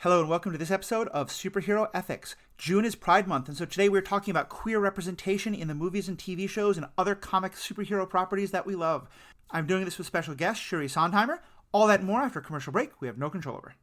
Hello and welcome to this episode of Superhero Ethics. June is Pride Month, and so today we're talking about queer representation in the movies and TV shows and other comic superhero properties that we love. I'm doing this with special guest Shiri Sondheimer. All that and more after a commercial break we have no control over.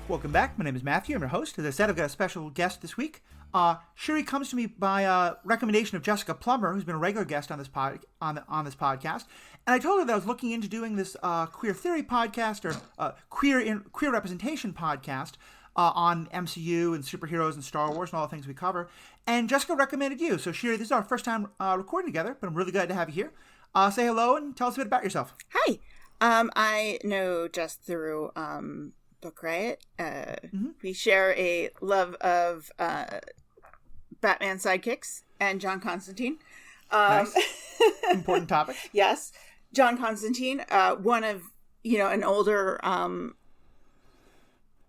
Welcome back. My name is Matthew. I'm your host. As I said, I've got a special guest this week. Shiri comes to me by recommendation of Jessica Plummer, who's been a regular guest on this on this podcast. And I told her that I was looking into doing this queer theory podcast or queer representation podcast on MCU and superheroes and Star Wars and all the things we cover. And Jessica recommended you. So Shiri, this is our first time recording together, but I'm really glad to have you here. Say hello and tell us a bit about yourself. Hi. I know Jess through Book Riot. We share a love of Batman sidekicks and John Constantine. Nice. Important topic. Yes. John Constantine, one of, an older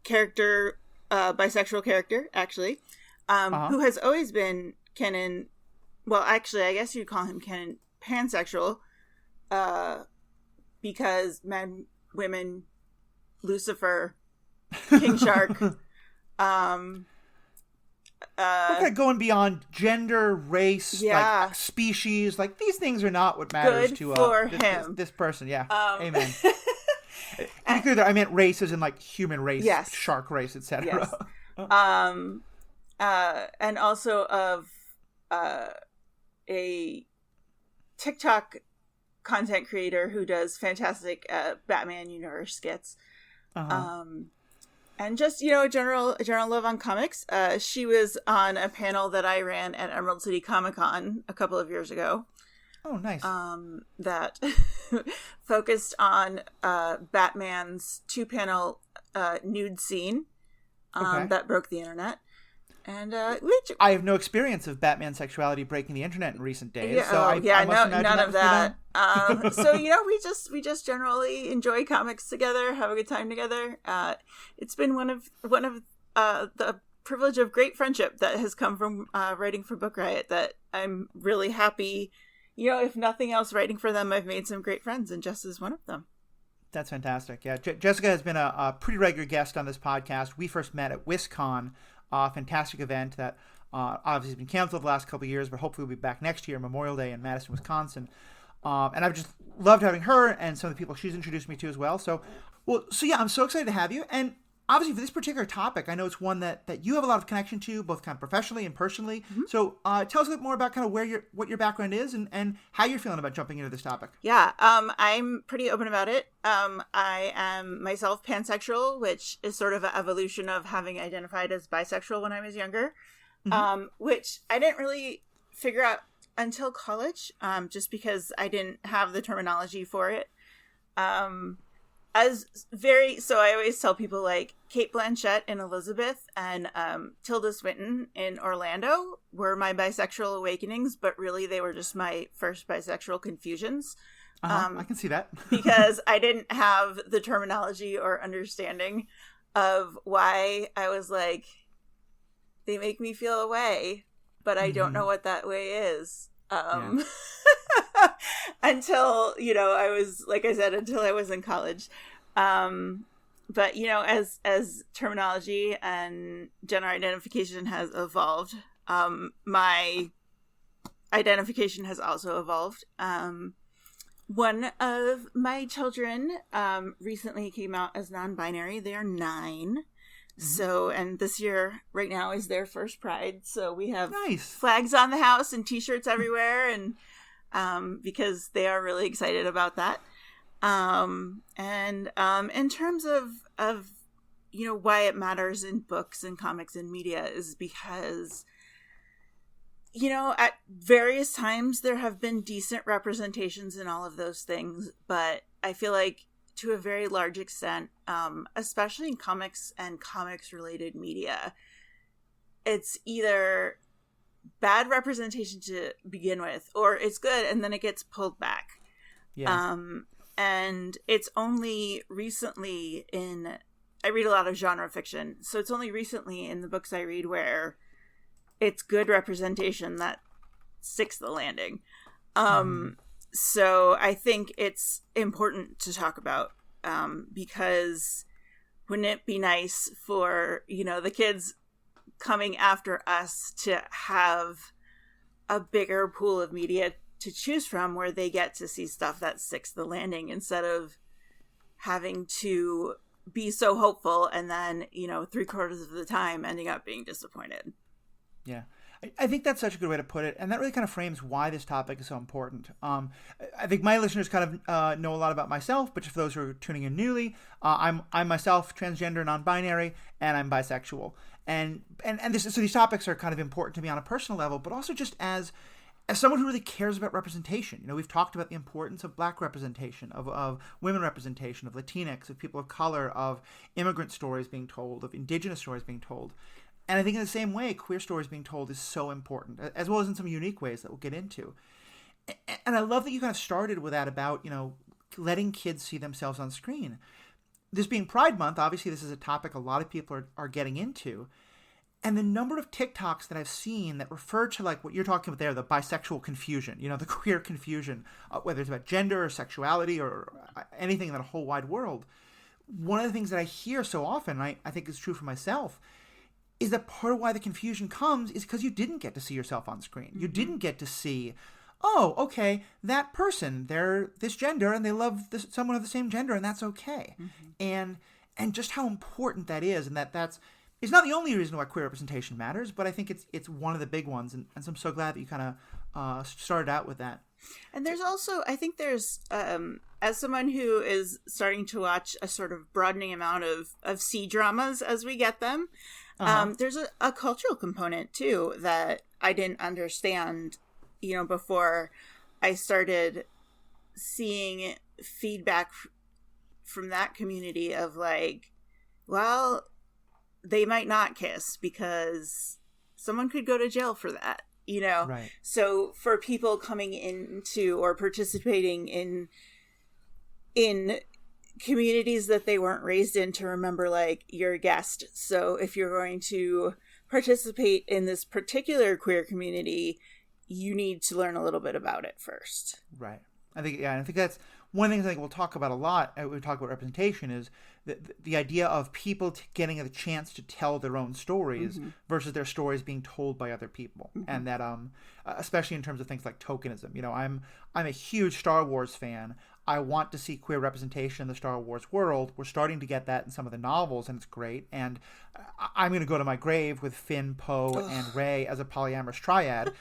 character, bisexual character, actually, who has always been canon. Well, actually, I guess you'd call him canon pansexual, because men, women, Lucifer, King Shark. We're kind of going beyond gender, race, like species. Like, these things are not what matters to this person. Yeah. Amen. To be clear, I meant race as in like human race, yes. Shark race, etc. Yes. And also of a TikTok content creator who does fantastic Batman universe skits. And just, a general love on comics. She was on a panel that I ran at Emerald City Comic Con a couple of years ago. Oh, nice. That focused on Batman's 2-panel nude scene that broke the internet. And I have no experience of Batman sexuality breaking the internet in recent days. Yeah, so none of that. So we just generally enjoy comics together, have a good time together. It's been one of the privilege of great friendship that has come from writing for Book Riot. That I'm really happy. If nothing else, writing for them, I've made some great friends, and Jess is one of them. That's fantastic. Yeah, Jessica has been a pretty regular guest on this podcast. We first met at WisCon. A fantastic event that obviously has been canceled the last couple of years, but hopefully we'll be back next year, Memorial Day in Madison, Wisconsin. And I've just loved having her and some of the people she's introduced me to as well. So yeah, I'm so excited to have you. And obviously for this particular topic, I know it's one that you have a lot of connection to, both kind of professionally and personally. Mm-hmm. So tell us a bit more about kind of what your background is and how you're feeling about jumping into this topic. Yeah, I'm pretty open about it. I am myself pansexual, which is sort of an evolution of having identified as bisexual when I was younger, which I didn't really figure out until college, just because I didn't have the terminology for it. So I always tell people like Kate Blanchett in Elizabeth and Tilda Swinton in Orlando were my bisexual awakenings, but really they were just my first bisexual confusions. I can see that. Because I didn't have the terminology or understanding of why I was like, they make me feel a way, but I don't know what that way is. Until, I was, like I said, until I was in college. But, as terminology and gender identification has evolved, my identification has also evolved. One of my children recently came out as non-binary. They are 9. So, and this year, right now, is their first Pride. So we have flags on the house and T-shirts everywhere, and because they are really excited about that. And in terms of why it matters in books and comics and media is because, at various times there have been decent representations in all of those things, but I feel like to a very large extent, especially in comics and comics related media, it's either bad representation to begin with, or it's good and then it gets pulled back. Yeah. And it's only recently I read a lot of genre fiction, so it's only recently in the books I read where it's good representation that sticks the landing. so I think it's important to talk about, because wouldn't it be nice for, the kids coming after us to have a bigger pool of media to choose from where they get to see stuff that sticks the landing instead of having to be so hopeful and then, 3/4 of the time ending up being disappointed. Yeah. I think that's such a good way to put it, and that really kind of frames why this topic is so important. I think my listeners kind of know a lot about myself, but for those who are tuning in newly, I'm myself transgender, non-binary, and I'm bisexual. And so these topics are kind of important to me on a personal level, but also just as someone who really cares about representation. We've talked about the importance of Black representation, of women representation, of Latinx, of people of color, of immigrant stories being told, of indigenous stories being told. And I think in the same way, queer stories being told is so important, as well as in some unique ways that we'll get into. And I love that you kind of started with that about, letting kids see themselves on screen. This being Pride Month, obviously this is a topic a lot of people are getting into. And the number of TikToks that I've seen that refer to like what you're talking about there, the bisexual confusion, the queer confusion, whether it's about gender or sexuality or anything in that whole wide world. One of the things that I hear so often, and I think is true for myself, is that part of why the confusion comes is because you didn't get to see yourself on screen. You didn't get to see, oh, okay, that person, they're this gender and they love someone of the same gender and that's okay. And just how important that is, and that's it's not the only reason why queer representation matters, but I think it's one of the big ones. And so I'm so glad that you kind of started out with that. And there's also, I think there's, as someone who is starting to watch a sort of broadening amount of C-dramas as we get them, there's a cultural component, too, that I didn't understand, before I started seeing feedback from that community of like, well, they might not kiss because someone could go to jail for that, Right. So for people coming into or participating in communities that they weren't raised in, to remember, like, you're a guest. So if you're going to participate in this particular queer community, you need to learn a little bit about it first. Right. I think that's one of the things I think we'll talk about a lot when we talk about representation is the idea of people getting a chance to tell their own stories versus their stories being told by other people. And that, especially in terms of things like tokenism, I'm a huge Star Wars fan. I want to see queer representation in the Star Wars world. We're starting to get that in some of the novels, and it's great. And I'm going to go to my grave with Finn, Poe, and Rey as a polyamorous triad.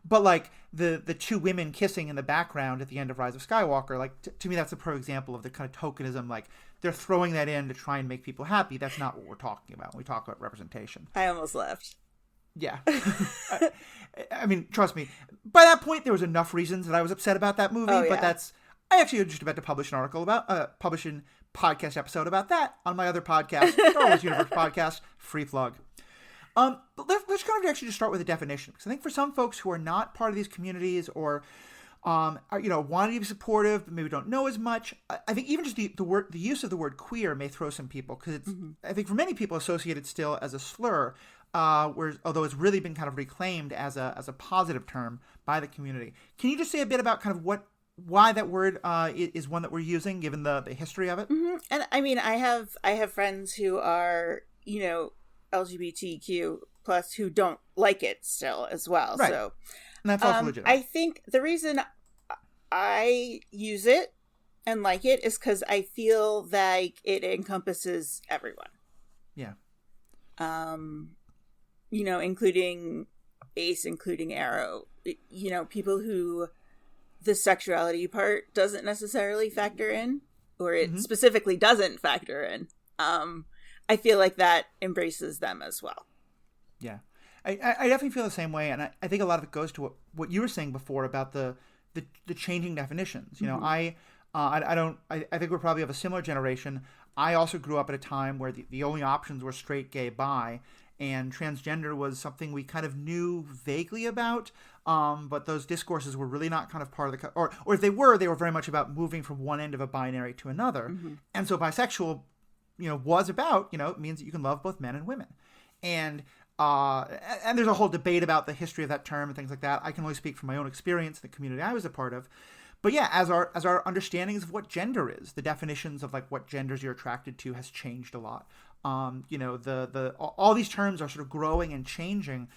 But like the two women kissing in the background at the end of Rise of Skywalker, like to me, that's a perfect example of the kind of tokenism. Like they're throwing that in to try and make people happy. That's not what we're talking about when we talk about representation. I almost left. Yeah. I mean, trust me. By that point, there was enough reasons that I was upset about that movie. But I actually was just about to publish an article about, publish a podcast episode about that on my other podcast, Star Wars Universe podcast, free plug. But let's kind of actually just start with a definition, because I think for some folks who are not part of these communities or, are, wanting to be supportive but maybe don't know as much, I think even just the use of the word queer may throw some people, because it's I think for many people associated still as a slur, although it's really been kind of reclaimed as a positive term by the community. Can you just say a bit about kind of why that word is one that we're using, given the history of it? And I mean, I have friends who are, LGBTQ plus who don't like it still as well. Right. So and that's also legitimate. I think the reason I use it and like it is because I feel like it encompasses everyone. Yeah. Including Ace, including Arrow, people who the sexuality part doesn't necessarily factor in, or it specifically doesn't factor in. I feel like that embraces them as well. Yeah, I definitely feel the same way, and I think a lot of it goes to what you were saying before about the changing definitions. I think we're probably of a similar generation. I also grew up at a time where the only options were straight, gay, bi, and transgender was something we kind of knew vaguely about, but those discourses were really not kind of part of the or if they were very much about moving from one end of a binary to another. And so bisexual was about, it means that you can love both men and women. And and there's a whole debate about the history of that term and things like that. I can only speak from my own experience, the community I was a part of. But yeah, as our understandings of what gender is, the definitions of like what genders you're attracted to has changed a lot. All these terms are sort of growing and changing,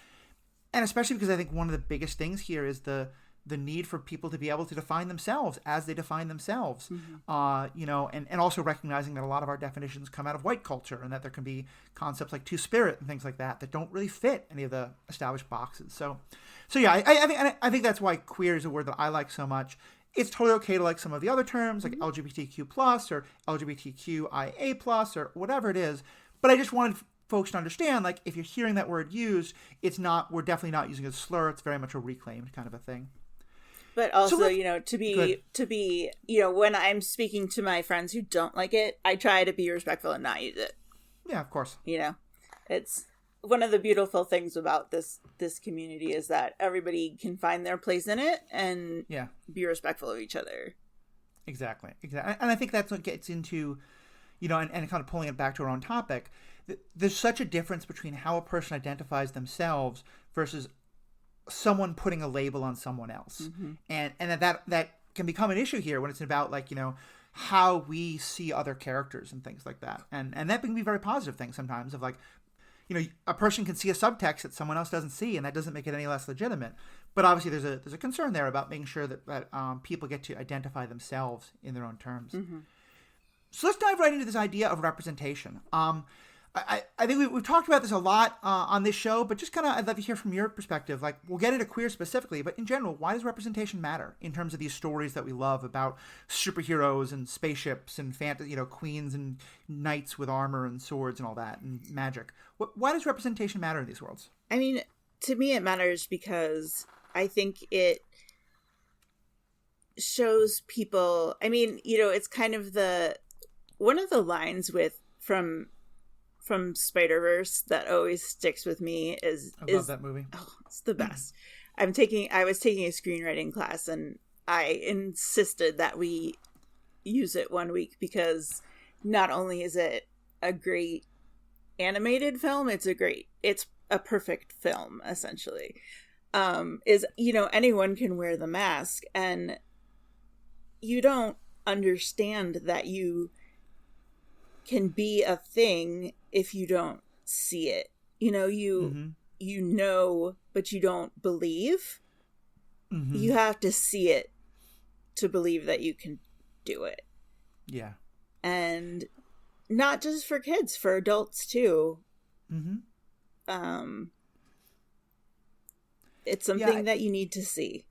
and especially because I think one of the biggest things here is the need for people to be able to define themselves as they define themselves. And also recognizing that a lot of our definitions come out of white culture, and that there can be concepts like two-spirit and things like that don't really fit any of the established boxes. So yeah, I think that's why queer is a word that I like so much. It's totally okay to like some of the other terms like LGBTQ plus or LGBTQIA plus or whatever it is. But I just wanted folks to understand, like, if you're hearing that word used, we're definitely not using it as a slur. It's very much a reclaimed kind of a thing. But also, to be, when I'm speaking to my friends who don't like it, I try to be respectful and not use it. Yeah, of course. It's one of the beautiful things about this community is that everybody can find their place in it and be respectful of each other. Exactly. And I think that's what gets into, and kind of pulling it back to our own topic. There's such a difference between how a person identifies themselves versus someone putting a label on someone else. And that can become an issue here when it's about like, how we see other characters and things like that. And that can be a very positive thing sometimes of like, a person can see a subtext that someone else doesn't see, and that doesn't make it any less legitimate. But obviously there's a concern there about making sure that people get to identify themselves in their own terms. So let's dive right into this idea of representation. I think we've talked about this a lot on this show, but just kind of I'd love to hear from your perspective. Like, we'll get into queer specifically, but in general, why does representation matter in terms of these stories that we love about superheroes and spaceships and fantasy, queens and knights with armor and swords and all that and magic? Why does representation matter in these worlds? I mean, to me, it matters because I think it shows people. I mean, it's kind of one of the lines from Spider-Verse that always sticks with me is love that movie. Oh, it's the best. I was taking a screenwriting class, and I insisted that we use it one week because not only is it a great animated film, it's a perfect film, essentially. Anyone can wear the mask, and you don't understand that you can be a thing if you don't see it. But you don't believe. You have to see it to believe that you can do it. Yeah. And not just for kids, for adults too. It's something that you need to see.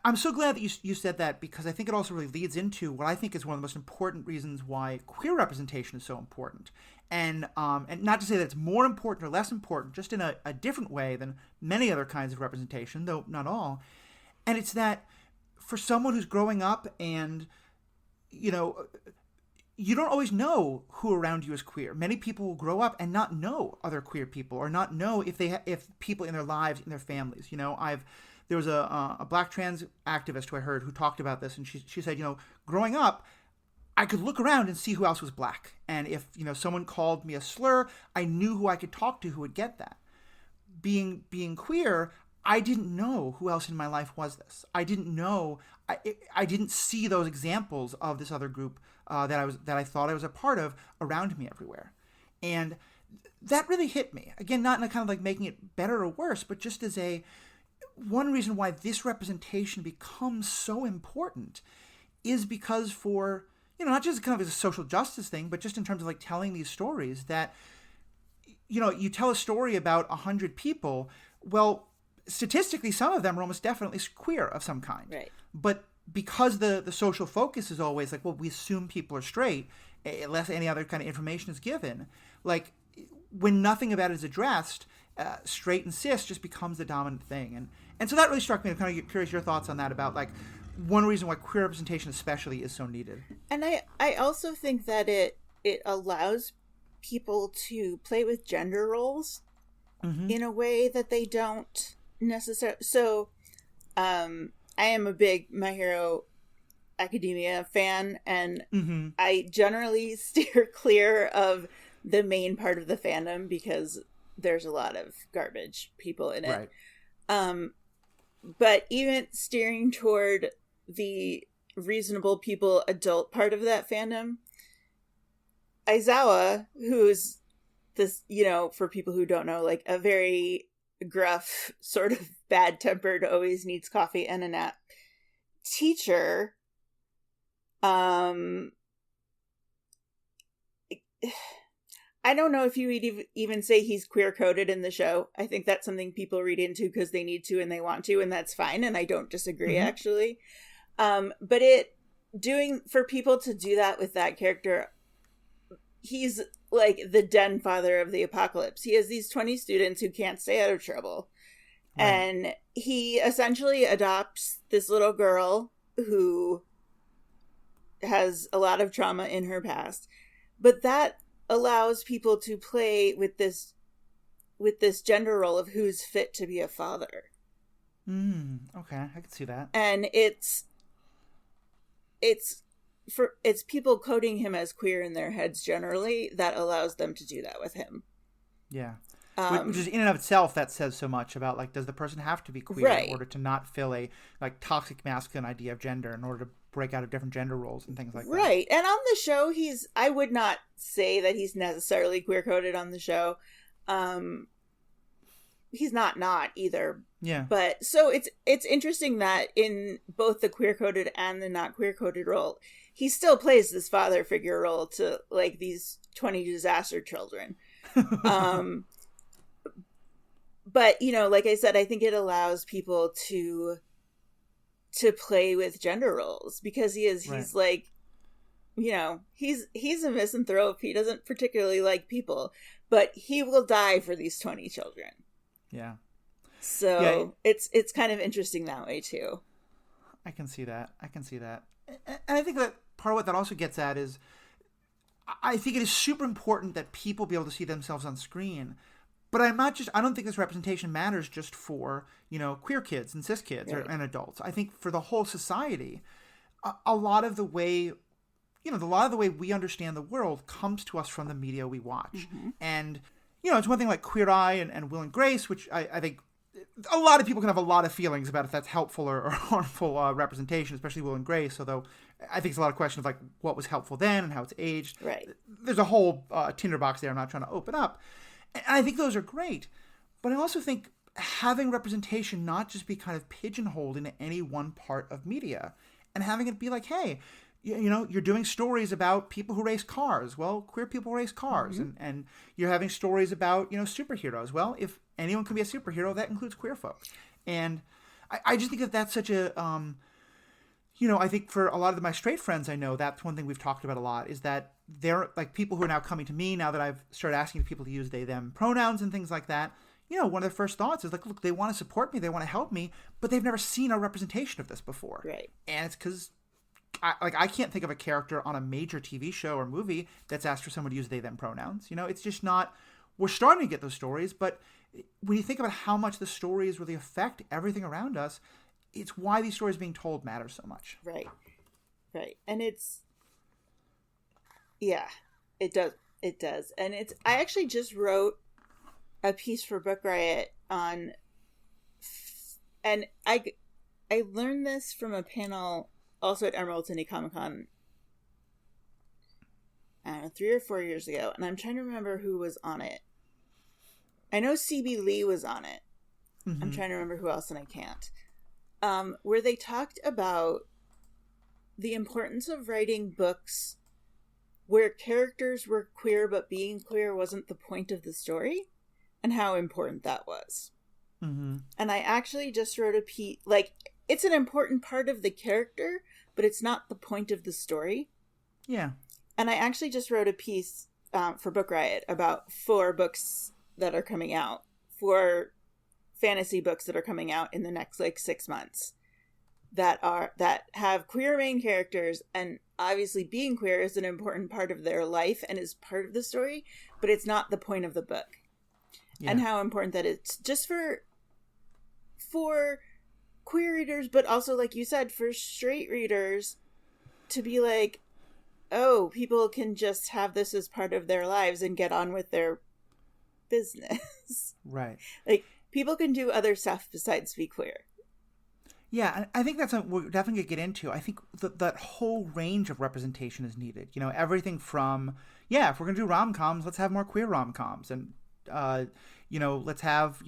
I'm so glad that you said that, because I think it also really leads into what I think is one of the most important reasons why queer representation is so important. And not to say that it's more important or less important, just in a different way than many other kinds of representation, though not all. And it's that for someone who's growing up and, you don't always know who around you is queer. Many people will grow up and not know other queer people, or not know if people in their lives, in their families. There was a black trans activist who I heard who talked about this, and she said, growing up, I could look around and see who else was black. And if, someone called me a slur, I knew who I could talk to who would get that. Being queer, I didn't know who else in my life was this. I didn't know, I didn't see those examples of this other group that I thought I was a part of around me everywhere. And that really hit me. Again, not in a kind of like making it better or worse, but just as one reason why this representation becomes so important is because for, not just kind of as a social justice thing, but just in terms of like telling these stories that, you tell a story about 100 people, well, statistically, some of them are almost definitely queer of some kind. Right. But because the social focus is always like, well, we assume people are straight, unless any other kind of information is given, like when nothing about it is addressed, straight and cis just becomes the dominant thing. And so that really struck me. I'm kind of curious your thoughts on that, about like one reason why queer representation especially is so needed. And I also think that it allows people to play with gender roles in a way that they don't necessarily. So I am a big My Hero Academia fan, and I generally steer clear of the main part of the fandom because there's a lot of garbage people in it. Right. But even steering toward the reasonable people adult part of that fandom, Aizawa, who's this, for people who don't know, like a very gruff, sort of bad-tempered, always needs coffee and a nap teacher, I don't know if you would even say he's queer-coded in the show. I think that's something people read into because they need to and they want to, and that's fine, and I don't disagree, actually. But for people to do that with that character, he's like the den father of the apocalypse. He has these 20 students who can't stay out of trouble. Right. And he essentially adopts this little girl who has a lot of trauma in her past. But that allows people to play with this gender role of who's fit to be a father. Okay, I can see that. And it's people coding him as queer in their heads generally that allows them to do that with him. Yeah. Which is in and of itself, that says so much about, like, does the person have to be queer in order to not fill a, like, toxic masculine idea of gender, in order to break out of different gender roles and things like that. Right. And on the show, I would not say that he's necessarily queer-coded on the show. He's not either. Yeah. But so it's interesting that in both the queer-coded and the not queer-coded role, he still plays this father figure role to, like, these 20 disaster children. But, like I said, I think it allows people to play with gender roles because he's like, he's a misanthrope. He doesn't particularly like people, but he will die for these 20 children. Yeah. So it's kind of interesting that way too. I can see that. And I think that part of what that also gets at is, I think it is super important that people be able to see themselves on screen. But I don't think this representation matters just for, queer kids and cis kids and adults. I think for the whole society, a lot of the way we understand the world comes to us from the media we watch. Mm-hmm. And, it's one thing like Queer Eye and Will and Grace, which I think a lot of people can have a lot of feelings about if that's helpful or harmful representation, especially Will and Grace, although I think it's a lot of questions of, like, what was helpful then and how it's aged. Right. There's a whole tinderbox there I'm not trying to open up. And I think those are great. But I also think having representation not just be kind of pigeonholed into any one part of media, and having it be like, hey, you're doing stories about people who race cars. Well, queer people race cars. Mm-hmm. And you're having stories about, superheroes. Well, if anyone can be a superhero, that includes queer folk. And I just think that that's such a, I think for a lot of my straight friends I know, that's one thing we've talked about a lot, is that they're, like, people who are now coming to me now that I've started asking people to use they, them pronouns and things like that. One of their first thoughts is, like, look, they want to support me, they want to help me, but they've never seen a representation of this before. Right. And it's because I can't think of a character on a major TV show or movie that's asked for someone to use they, them pronouns. It's just not, we're starting to get those stories, but when you think about how much the stories really affect everything around us, it's why these stories being told matter so much. Right. And it does. And I actually just wrote a piece for Book Riot on, and I learned this from a panel also at Emerald City Comic Con, I don't know, 3 or 4 years ago, and I'm trying to remember who was on it. I know CB Lee was on it. Mm-hmm. I'm trying to remember who else, and I can't. Where they talked about the importance of writing books where characters were queer, but being queer wasn't the point of the story, and how important that was. Mm-hmm. And I actually just wrote a piece, like, it's an important part of the character, but it's not the point of the story. Yeah. And I actually just wrote a piece for Book Riot about 4 books that are coming out, 4 fantasy books that are coming out in the next, like, 6 months that have queer main characters, and obviously being queer is an important part of their life and is part of the story, but it's not the point of the book. Yeah. And how important that is just for queer readers, but also, like you said, for straight readers to be like, oh, people can just have this as part of their lives and get on with their business. is. Right. Like, people can do other stuff besides be queer. Yeah, and I think that's something we're definitely going to get into. I think that whole range of representation is needed. You know, everything from, if we're going to do rom-coms, let's have more queer rom-coms. And, let's have,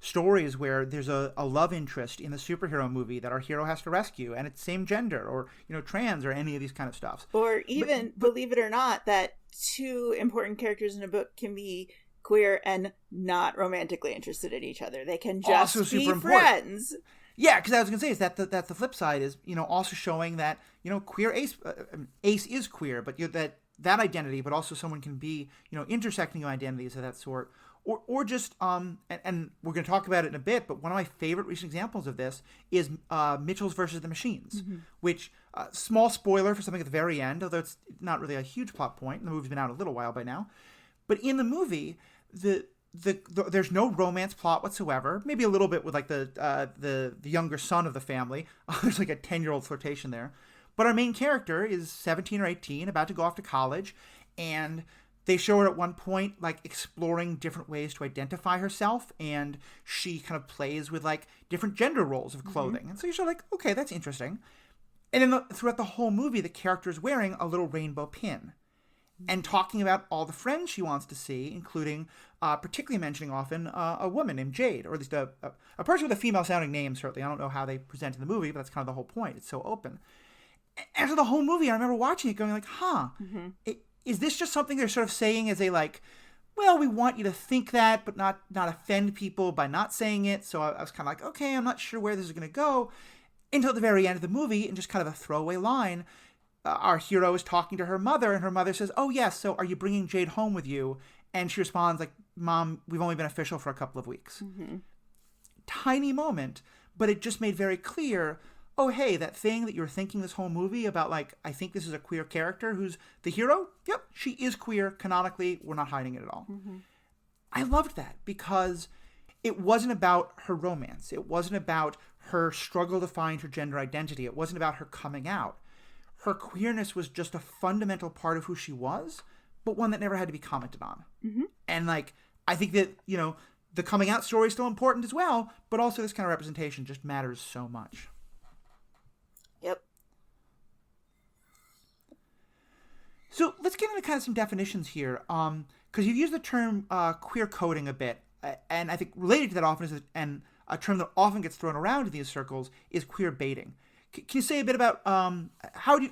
stories where there's a love interest in the superhero movie that our hero has to rescue, and it's same gender, or, trans, or any of these kind of stuff. Or even, believe it or not, that two important characters in a book can be queer and not romantically interested in each other. They can just be friends. Yeah, because I was going to say is that's the flip side is, also showing that, queer Ace is queer, but that identity, but also someone can be, intersecting identities of that sort. Or just, and we're going to talk about it in a bit, but one of my favorite recent examples of this is Mitchell's versus the Machines, which, small spoiler for something at the very end, although it's not really a huge plot point. The movie's been out a little while by now. But in the movie, there's no romance plot whatsoever. Maybe a little bit with like the younger son of the family. There's like a 10-year-old flirtation there. But our main character is 17 or 18, about to go off to college, and they show her at one point like exploring different ways to identify herself, and she kind of plays with like different gender roles of clothing. And so you're sort of like, okay, that's interesting. And then throughout the whole movie, the character is wearing a little rainbow pin and talking about all the friends she wants to see, including particularly mentioning often a woman named Jade, or at least a person with a female-sounding name, certainly. I don't know how they present in the movie, but that's kind of the whole point. It's so open. And so the whole movie, I remember watching it going like, is this just something they're sort of saying as a like, well, we want you to think that, but not offend people by not saying it. So I was kind of like, okay, I'm not sure where this is going to go. Until the very end of the movie, and just kind of a throwaway line, our hero is talking to her mother, and her mother says, oh, yes, so are you bringing Jade home with you? And she responds like, Mom, we've only been official for a couple of weeks. Tiny moment, but it just made very clear, oh, hey, that thing that you were thinking this whole movie about, like, I think this is a queer character who's the hero. Yep, she is queer canonically. We're not hiding it at all. I loved that because it wasn't about her romance. It wasn't about her struggle to find her gender identity. It wasn't about her coming out. Her queerness was just a fundamental part of who she was, but one that never had to be commented on. And, like, I think that, the coming out story is still important as well, but also this kind of representation just matters so much. Yep. So let's get into kind of some definitions here, because you've used the term queer coding a bit, and I think related to that often is a term that often gets thrown around in these circles is queer baiting. Can you say a bit about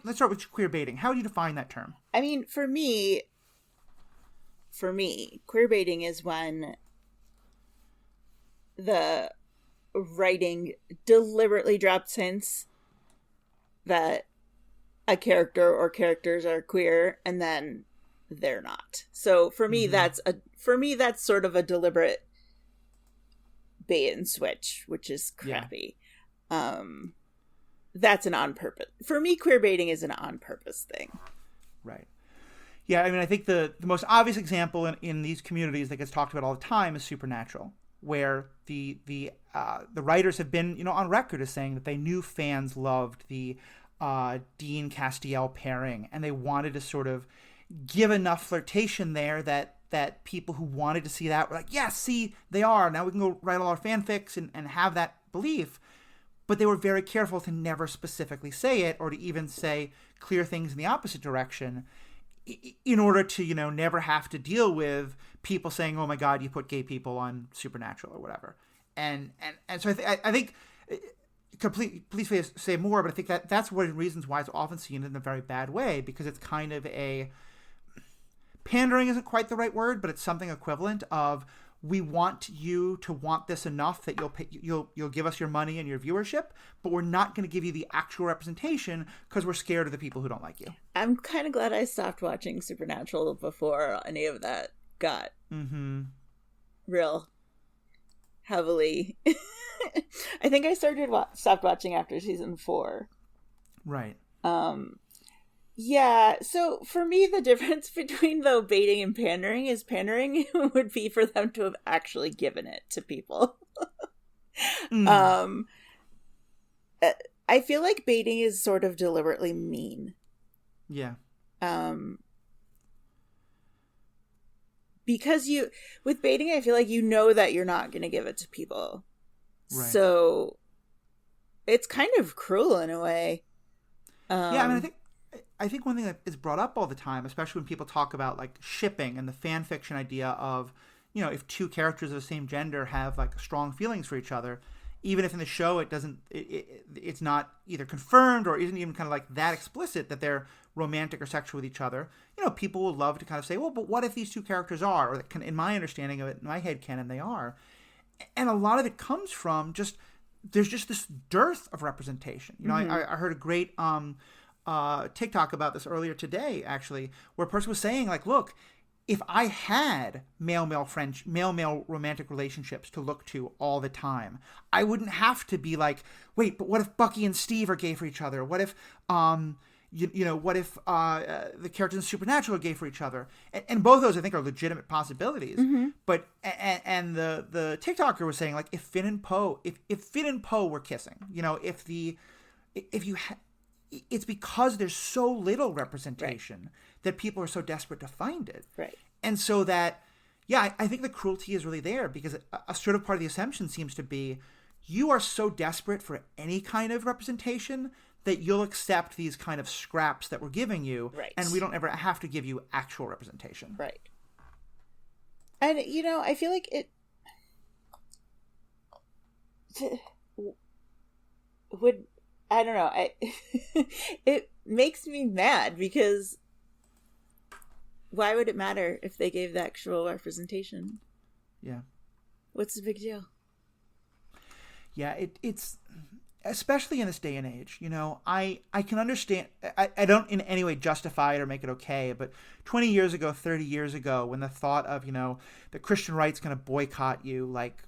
let's start with queer baiting. How do you define that term? I mean, for me, queer baiting is when the writing deliberately drops hints that a character or characters are queer and then they're not. So for me, that's sort of a deliberate bait and switch, which is crappy. Yeah. That's an on purpose. For me, queer baiting is an on purpose thing. Right. Yeah, I mean, I think the most obvious example in these communities that gets talked about all the time is Supernatural, where the writers have been, on record as saying that they knew fans loved the Dean Castiel pairing, and they wanted to sort of give enough flirtation there that people who wanted to see that were like, yeah, see, they are. Now we can go write all our fanfics and have that belief. But they were very careful to never specifically say it or to even say clear things in the opposite direction in order to, never have to deal with people saying, oh my God, you put gay people on Supernatural or whatever. And so I think please say more, but I think that's one of the reasons why it's often seen in a very bad way, because it's kind of pandering isn't quite the right word, but it's something equivalent of, we want you to want this enough that you'll give us your money and your viewership, but we're not going to give you the actual representation because we're scared of the people who don't like you. I'm kind of glad I stopped watching Supernatural before any of that got real heavily. I think I stopped watching after season 4. Right. Yeah, so for me, the difference between the baiting and pandering is pandering would be for them to have actually given it to people. I feel like baiting is sort of deliberately mean. Yeah. because with baiting, I feel like you know that you're not going to give it to people. Right. So it's kind of cruel in a way. Yeah, I mean, I think one thing that is brought up all the time, especially when people talk about like shipping and the fan fiction idea of, you know, if two characters of the same gender have like strong feelings for each other, even if in the show it's not either confirmed or isn't even kind of like that explicit that they're romantic or sexual with each other, you know, people will love to kind of say, well, but what if these two characters are? Or in my understanding of it, in my headcanon, they are. And a lot of it comes from there's just this dearth of representation. You know, I heard a great TikTok about this earlier today, actually, where a person was saying, like, look, if I had male romantic relationships to look to all the time, I wouldn't have to be like, wait, but what if Bucky and Steve are gay for each other? What if, what if the characters in Supernatural are gay for each other? And both of those, I think, are legitimate possibilities. Mm-hmm. But and the TikToker was saying, like, if Finn and Poe were kissing, you know, it's because there's so little representation that people are so desperate to find it. Right. And so that, yeah, I think the cruelty is really there because a sort of part of the assumption seems to be you are so desperate for any kind of representation that you'll accept these kind of scraps that we're giving you. Right. And we don't ever have to give you actual representation. Right. And, you know, I feel like it would... I don't know. It makes me mad because why would it matter if they gave the actual representation? Yeah. What's the big deal? Yeah, it's especially in this day and age, you know, I can understand. I don't in any way justify it or make it okay, but 20 years ago, 30 years ago, when the thought of, you know, the Christian right's going to boycott you, like,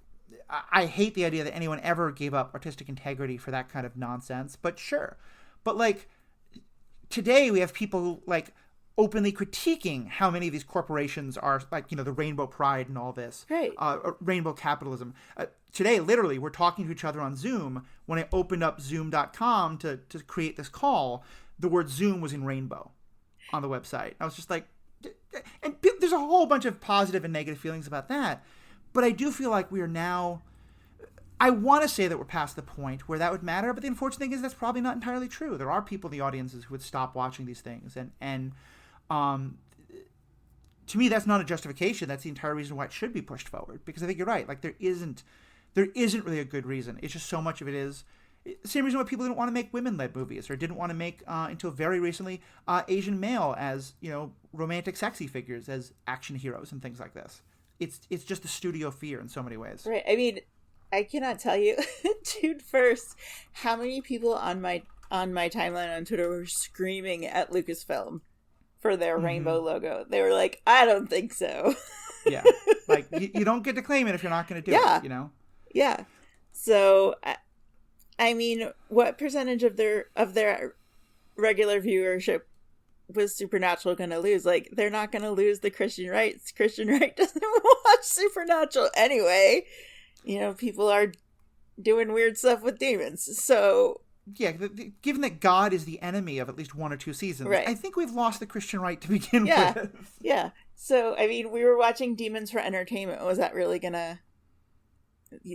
I hate the idea that anyone ever gave up artistic integrity for that kind of nonsense, but sure. But, like, today we have people, like, openly critiquing how many of these corporations are, like, you know, the rainbow pride and all this. Right. Rainbow capitalism. Today, literally, we're talking to each other on Zoom. When I opened up Zoom.com to create this call, the word Zoom was in rainbow on the website. I was just like... And there's a whole bunch of positive and negative feelings about that. But I do feel like we are now... I want to say that we're past the point where that would matter, but the unfortunate thing is that's probably not entirely true. There are people in the audiences who would stop watching these things. And to me, that's not a justification. That's the entire reason why it should be pushed forward. Because I think you're right. Like, there isn't really a good reason. It's just so much of it is... The same reason why people didn't want to make women-led movies or didn't want to make, until very recently, Asian male as, you know, romantic sexy figures as action heroes and things like this. It's just the studio fear in so many ways. Right. I mean, I cannot tell you, dude, first, how many people on my timeline on Twitter were screaming at Lucasfilm for their rainbow logo. They were like, I don't think so. Yeah. Like, you don't get to claim it if you're not going to do it, you know? Yeah. So, I mean, what percentage of their regular viewership was Supernatural going to lose? Like, they're not going to lose the Christian rights. Christian right doesn't watch Supernatural anyway. You know, people are doing weird stuff with demons. So, yeah, given that God is the enemy of at least one or two seasons, right. I think we've lost the Christian right to begin with. Yeah. So, I mean, we were watching Demons for Entertainment. Was that really gonna...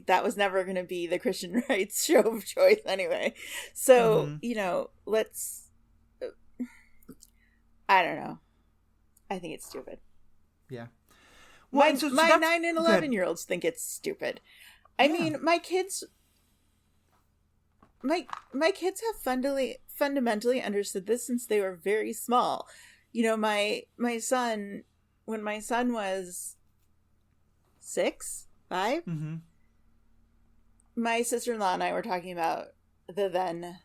That was never going to be the Christian rights show of choice anyway. So, you know, let's... I don't know. I think it's stupid. Yeah. Well, my 9 and 11-year-olds think it's stupid. I mean, my kids have fundamentally understood this since they were very small. You know, my son, when my son was 6, 5, my sister-in-law and I were talking about the then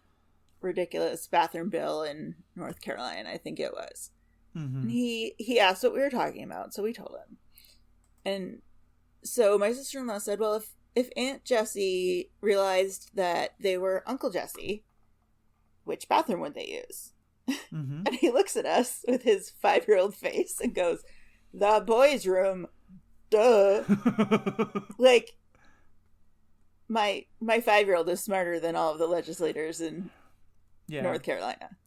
ridiculous bathroom bill in North Carolina, I think it was. And he asked what we were talking about, so we told him. And so my sister-in-law said, well, if Aunt Jessie realized that they were Uncle Jesse, which bathroom would they use? And he looks at us with his 5-year-old face and goes, the boys' room, duh. Like, my 5-year-old is smarter than all of the legislators in North Carolina.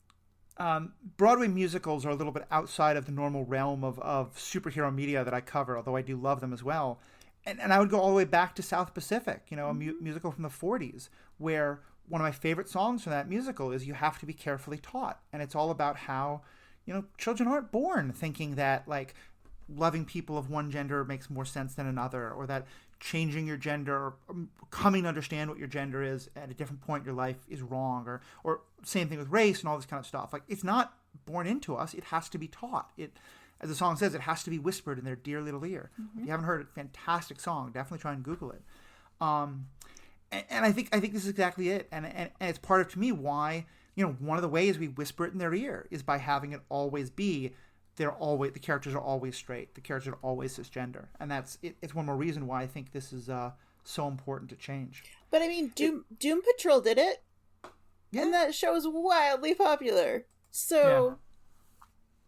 Broadway musicals are a little bit outside of the normal realm of superhero media that I cover, although I do love them as well. And I would go all the way back to South Pacific, a musical from the 40s, where one of my favorite songs from that musical is You Have to Be Carefully Taught. And it's all about how, children aren't born thinking that, like, loving people of one gender makes more sense than another, or that changing your gender or coming to understand what your gender is at a different point in your life is wrong, or same thing with race and all this kind of stuff. Like, it's not born into us. It has to be taught. As the song says, it has to be whispered in their dear little ear. If you haven't heard it, fantastic song. Definitely try and Google it. And I think this is exactly it. And it's part of, to me, why, one of the ways we whisper it in their ear is by having it always be the characters are always straight. The characters are always cisgender. And it's one more reason why I think this is so important to change. But I mean, Doom Patrol did it. Yeah. And that show was wildly popular. So... Yeah.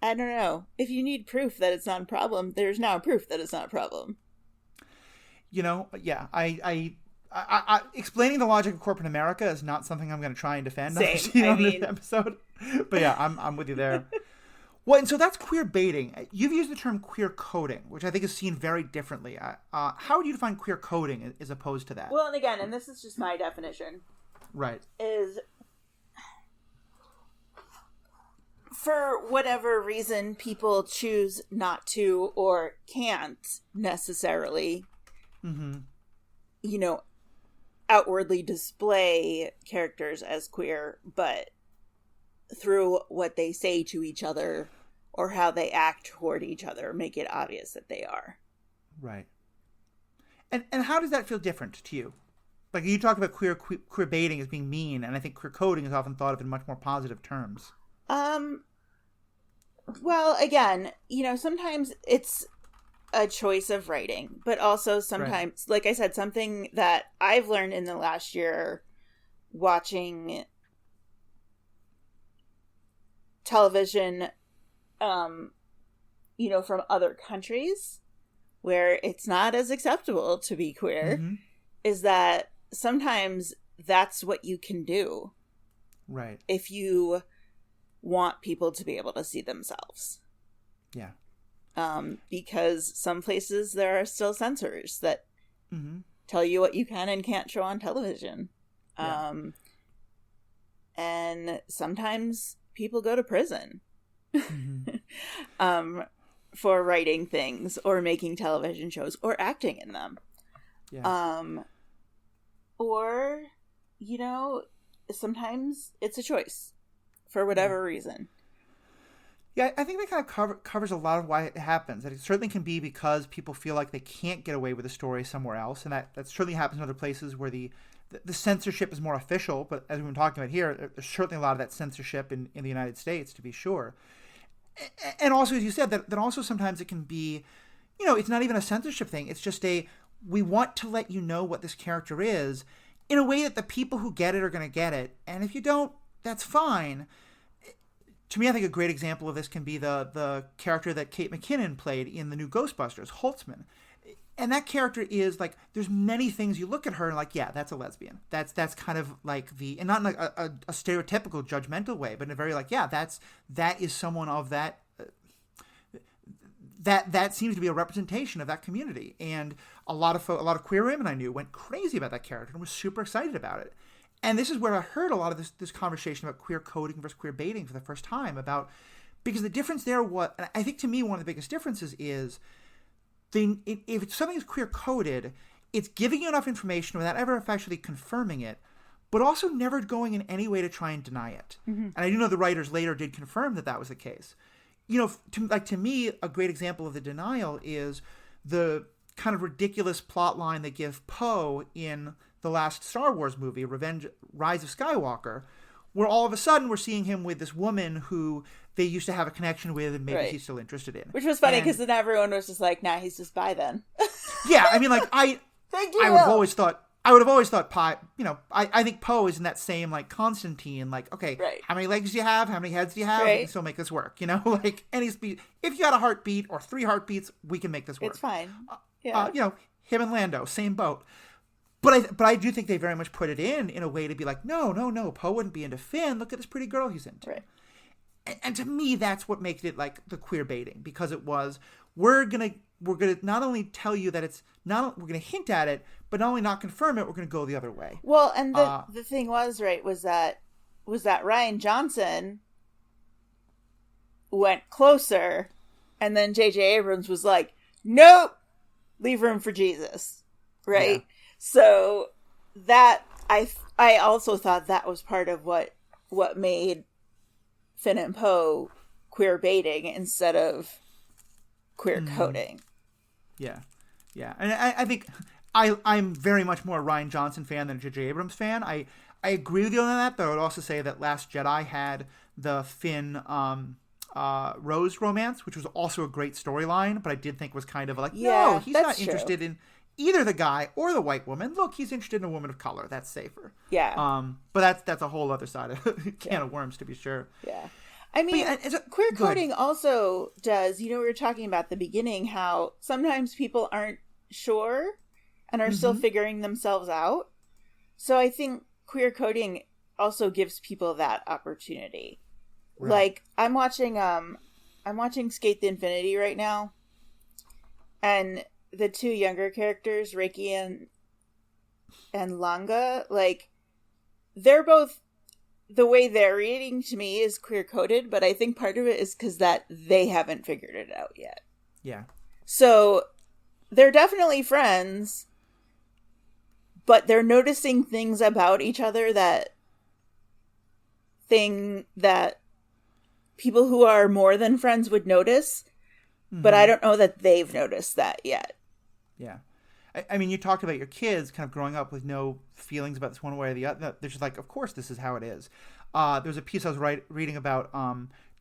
I don't know. If you need proof that it's not a problem, there's now proof that it's not a problem. Yeah. I explaining the logic of corporate America is not something I'm going to try and defend this episode. But yeah, I'm with you there. Well, and so that's queer baiting. You've used the term queer coding, which I think is seen very differently. How would you define queer coding as opposed to that? Well, and again, and this is just my definition. Right. Is... for whatever reason, people choose not to or can't necessarily, outwardly display characters as queer, but through what they say to each other or how they act toward each other, make it obvious that they are. Right. And how does that feel different to you? Like, you talk about queer baiting as being mean, and I think queer coding is often thought of in much more positive terms. Well, again, sometimes it's a choice of writing, but also sometimes, like I said, something that I've learned in the last year watching television, from other countries where it's not as acceptable to be queer, is that sometimes that's what you can do. Right. If you want people to be able to see themselves. Yeah. Because some places there are still censors that tell you what you can and can't show on television. Yeah. And sometimes people go to prison for writing things or making television shows or acting in them. Yeah. Or, sometimes it's a choice. For whatever reason. Yeah, I think that kind of covers a lot of why it happens. That it certainly can be because people feel like they can't get away with a story somewhere else. And that certainly happens in other places where the censorship is more official. But as we've been talking about here, there's certainly a lot of that censorship in the United States, to be sure. And also, as you said, that also sometimes it can be, it's not even a censorship thing. It's just we want to let you know what this character is in a way that the people who get it are going to get it. And if you don't, that's fine. To me, I think a great example of this can be the character that Kate McKinnon played in the new Ghostbusters, Holtzman. And that character is like, there's many things you look at her and like, yeah, that's a lesbian. That's kind of like and not in like a stereotypical judgmental way, but in a very like, yeah, that is someone of that seems to be a representation of that community. And a lot of queer women I knew went crazy about that character and was super excited about it. And this is where I heard a lot of this conversation about queer coding versus queer baiting for the first time because the difference there, and I think to me one of the biggest differences is if something is queer coded, it's giving you enough information without ever actually confirming it, but also never going in any way to try and deny it. And I do know the writers later did confirm that was the case. To me, a great example of the denial is the kind of ridiculous plot line they give Poe in the last Star Wars movie, Rise of Skywalker, where all of a sudden we're seeing him with this woman who they used to have a connection with and maybe he's still interested in. Which was funny because then everyone was just like, nah, he's just bi then. Yeah, I mean, like, I would have always thought I think Poe is in that same, like, Constantine, like, okay, how many legs do you have? How many heads do you have? We can still make this work, like, any speed. If you got a heartbeat or 3 heartbeats, we can make this work. It's fine. Him and Lando, same boat. But I do think they very much put it in a way to be like, no, Poe wouldn't be into Finn. Look at this pretty girl he's into. Right. And to me, that's what makes it like the queer baiting, because it was, we're gonna not only tell you that it's not, we're gonna hint at it, but not only not confirm it, we're gonna go the other way. Well, and the thing was, right, was that Rian Johnson went closer, and then J.J. Abrams was like, nope, leave room for Jesus, right? Yeah. So that I also thought that was part of what made Finn and Poe queer baiting instead of queer coding. Yeah. And I think I'm very much more a Rian Johnson fan than a J.J. Abrams fan. I agree with you on that, but I would also say that Last Jedi had the Finn Rose romance, which was also a great storyline, but I did think was kind of like, no, he's not interested in either the guy or the white woman. Look, he's interested in a woman of color. That's safer. Yeah. But that's a whole other side of can of worms, to be sure. Yeah. I mean, queer coding also does, we were talking about at the beginning how sometimes people aren't sure and are still figuring themselves out. So I think queer coding also gives people that opportunity. Right. Like, I'm watching Skate the Infinity right now, and the two younger characters, Reiki and Langa, like, they're both, the way they're reading to me is queer coded, but I think part of it is because that they haven't figured it out yet. Yeah. So they're definitely friends, but they're noticing things about each other that people who are more than friends would notice, but I don't know that they've noticed that yet. Yeah. I mean, you talked about your kids kind of growing up with no feelings about this one way or the other. They're just like, of course, this is how it is. There was a piece I was reading about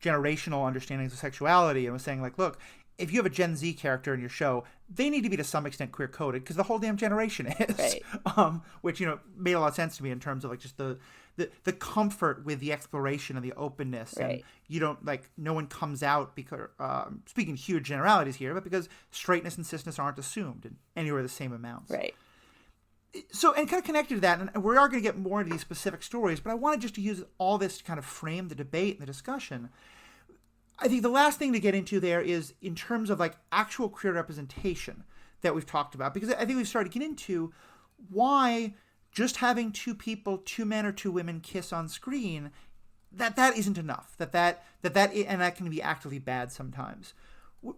generational understandings of sexuality, and was saying, like, look, if you have a Gen Z character in your show, they need to be to some extent queer coded, because the whole damn generation is. Right. Which, made a lot of sense to me in terms of like just the comfort with the exploration and the openness. Right. And you don't, like, no one comes out because, speaking huge generalities here, but because straightness and cisness aren't assumed in anywhere the same amounts. Right. So, and kind of connected to that, and we are going to get more into these specific stories, but I wanted just to use all this to kind of frame the debate and the discussion. I think the last thing to get into there is in terms of like actual queer representation that we've talked about, because I think we've started to get into why just having two people, two men or two women kiss on screen, that isn't enough. That and that can be actively bad sometimes.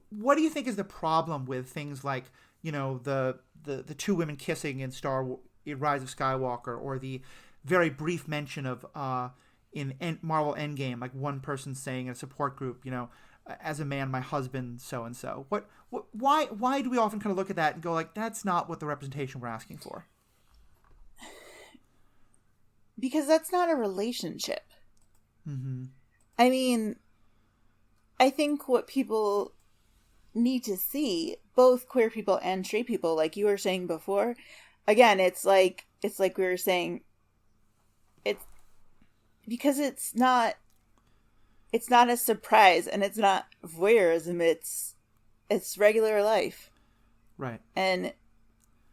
What do you think is the problem with things like, the two women kissing in Rise of Skywalker, or the very brief mention of in Marvel Endgame, like one person saying in a support group, as a man, my husband, so and so. Why do we often kind of look at that and go like, that's not what the representation we're asking for? Because that's not a relationship. Mm-hmm. I mean, I think what people need to see, both queer people and straight people, like you were saying before, again, it's like we were saying, it's because it's not a surprise, and it's not voyeurism, it's regular life. Right. And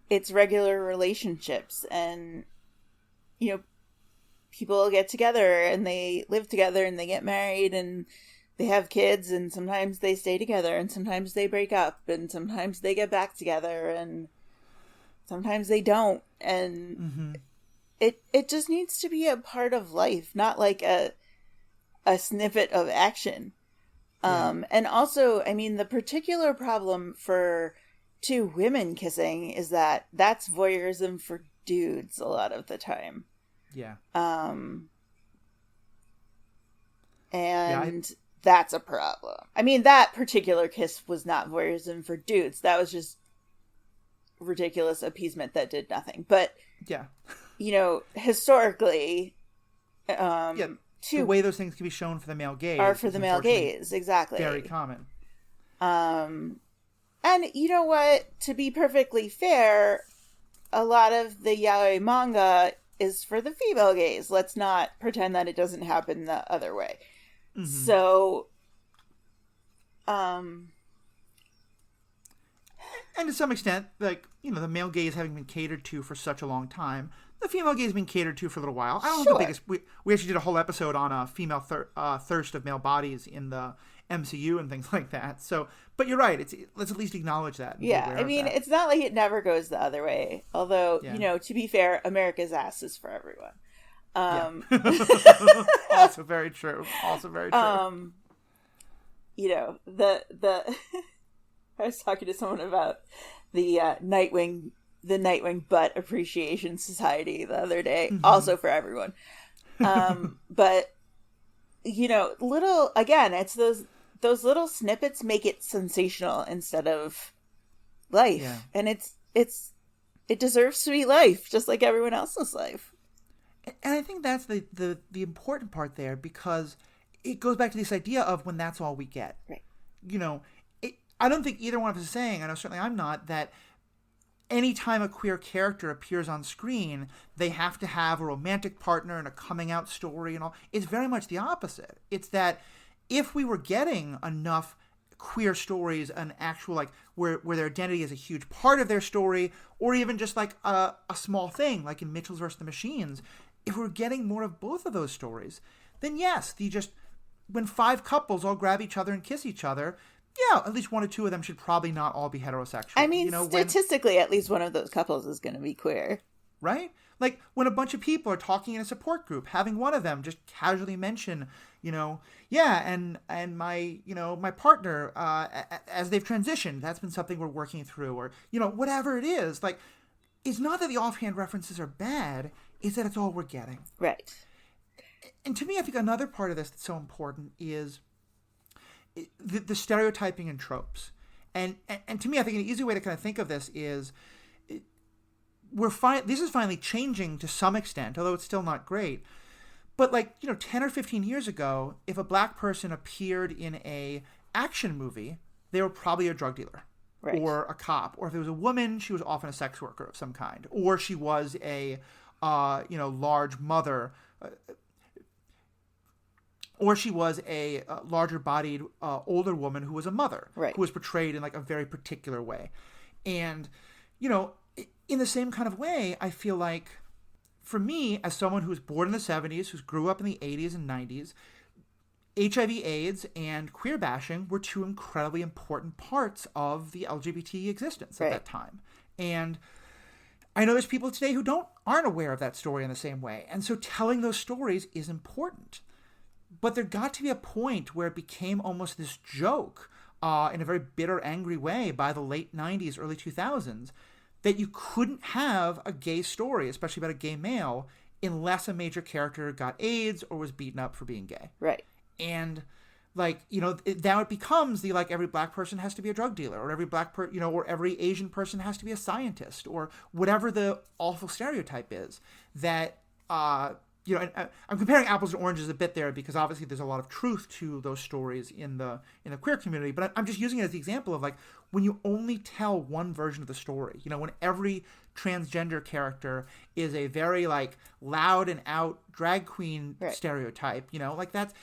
it's regular relationships, and people get together and they live together and they get married and they have kids, and sometimes they stay together and sometimes they break up and sometimes they get back together and sometimes they don't. And it just needs to be a part of life, not like a snippet of action. Yeah. And also, I mean, the particular problem for two women kissing is that that's voyeurism for dudes a lot of the time. Yeah. And that's a problem. I mean, that particular kiss was not voyeurism for dudes. That was just ridiculous appeasement that did nothing. But yeah, historically, the way those things can be shown for the male gaze are for the male gaze, exactly. Very common. And you know what? To be perfectly fair, a lot of the yaoi manga is for the female gaze. Let's not pretend that it doesn't happen the other way. Mm-hmm. So, and to some extent, like, the male gaze having been catered to for such a long time, the female gaze has been catered to for a little while. I don't know Sure. the biggest. We actually did a whole episode on female thirst of male bodies in the MCU and things like that. So, but you're right. Let's at least acknowledge that. Yeah, I mean, it's not like it never goes the other way. Although, to be fair, America's ass is for everyone. Also very true. Also very true. The I was talking to someone about the Nightwing Butt Appreciation Society the other day. Mm-hmm. Also for everyone. But it's those little snippets make it sensational instead of life. Yeah. And it deserves to be life, just like everyone else's life. And I think that's the important part there, because it goes back to this idea of when that's all we get. Right. I don't think either one of us is saying, I know certainly I'm not, that anytime a queer character appears on screen, they have to have a romantic partner and a coming out story and all. It's very much the opposite. It's that if we were getting enough queer stories, an actual, like, where their identity is a huge part of their story, or even just like a small thing, like in Mitchell's vs. the Machines, if we're getting more of both of those stories, then yes, when 5 couples all grab each other and kiss each other, yeah, at least 1 or 2 of them should probably not all be heterosexual. I mean, statistically, at least one of those couples is going to be queer. Right? Like, when a bunch of people are talking in a support group, having one of them just casually mention, and my, my partner, as they've transitioned, that's been something we're working through, or, whatever it is. Like, it's not that the offhand references are bad, it's that it's all we're getting. Right. And to me, I think another part of this that's so important is the stereotyping and tropes. And to me, I think an easy way to kind of think of this is this is finally changing to some extent, although it's still not great. But 10 or 15 years ago, if a black person appeared in a action movie, they were probably a drug dealer. Right. Or a cop. Or if it was a woman, she was often a sex worker of some kind. Or she was a large mother, or she was a larger-bodied older woman who was a mother, right, who was portrayed in like a very particular way. And, in the same kind of way, I feel like, for me, as someone who was born in the 70s, who grew up in the 80s and 90s, HIV/AIDS and queer bashing were 2 incredibly important parts of the LGBT existence at that time. And I know there's people today who aren't aware of that story in the same way. And so telling those stories is important. But there got to be a point where it became almost this joke in a very bitter, angry way by the late 90s, early 2000s, that you couldn't have a gay story, especially about a gay male, unless a major character got AIDS or was beaten up for being gay. Right. And now it becomes every black person has to be a drug dealer, or every or every Asian person has to be a scientist, or whatever the awful stereotype is that, and I'm comparing apples and oranges a bit there because obviously there's a lot of truth to those stories in the queer community, but I'm just using it as the example of when you only tell one version of the story, when every transgender character is a very loud and out drag queen stereotype, that's,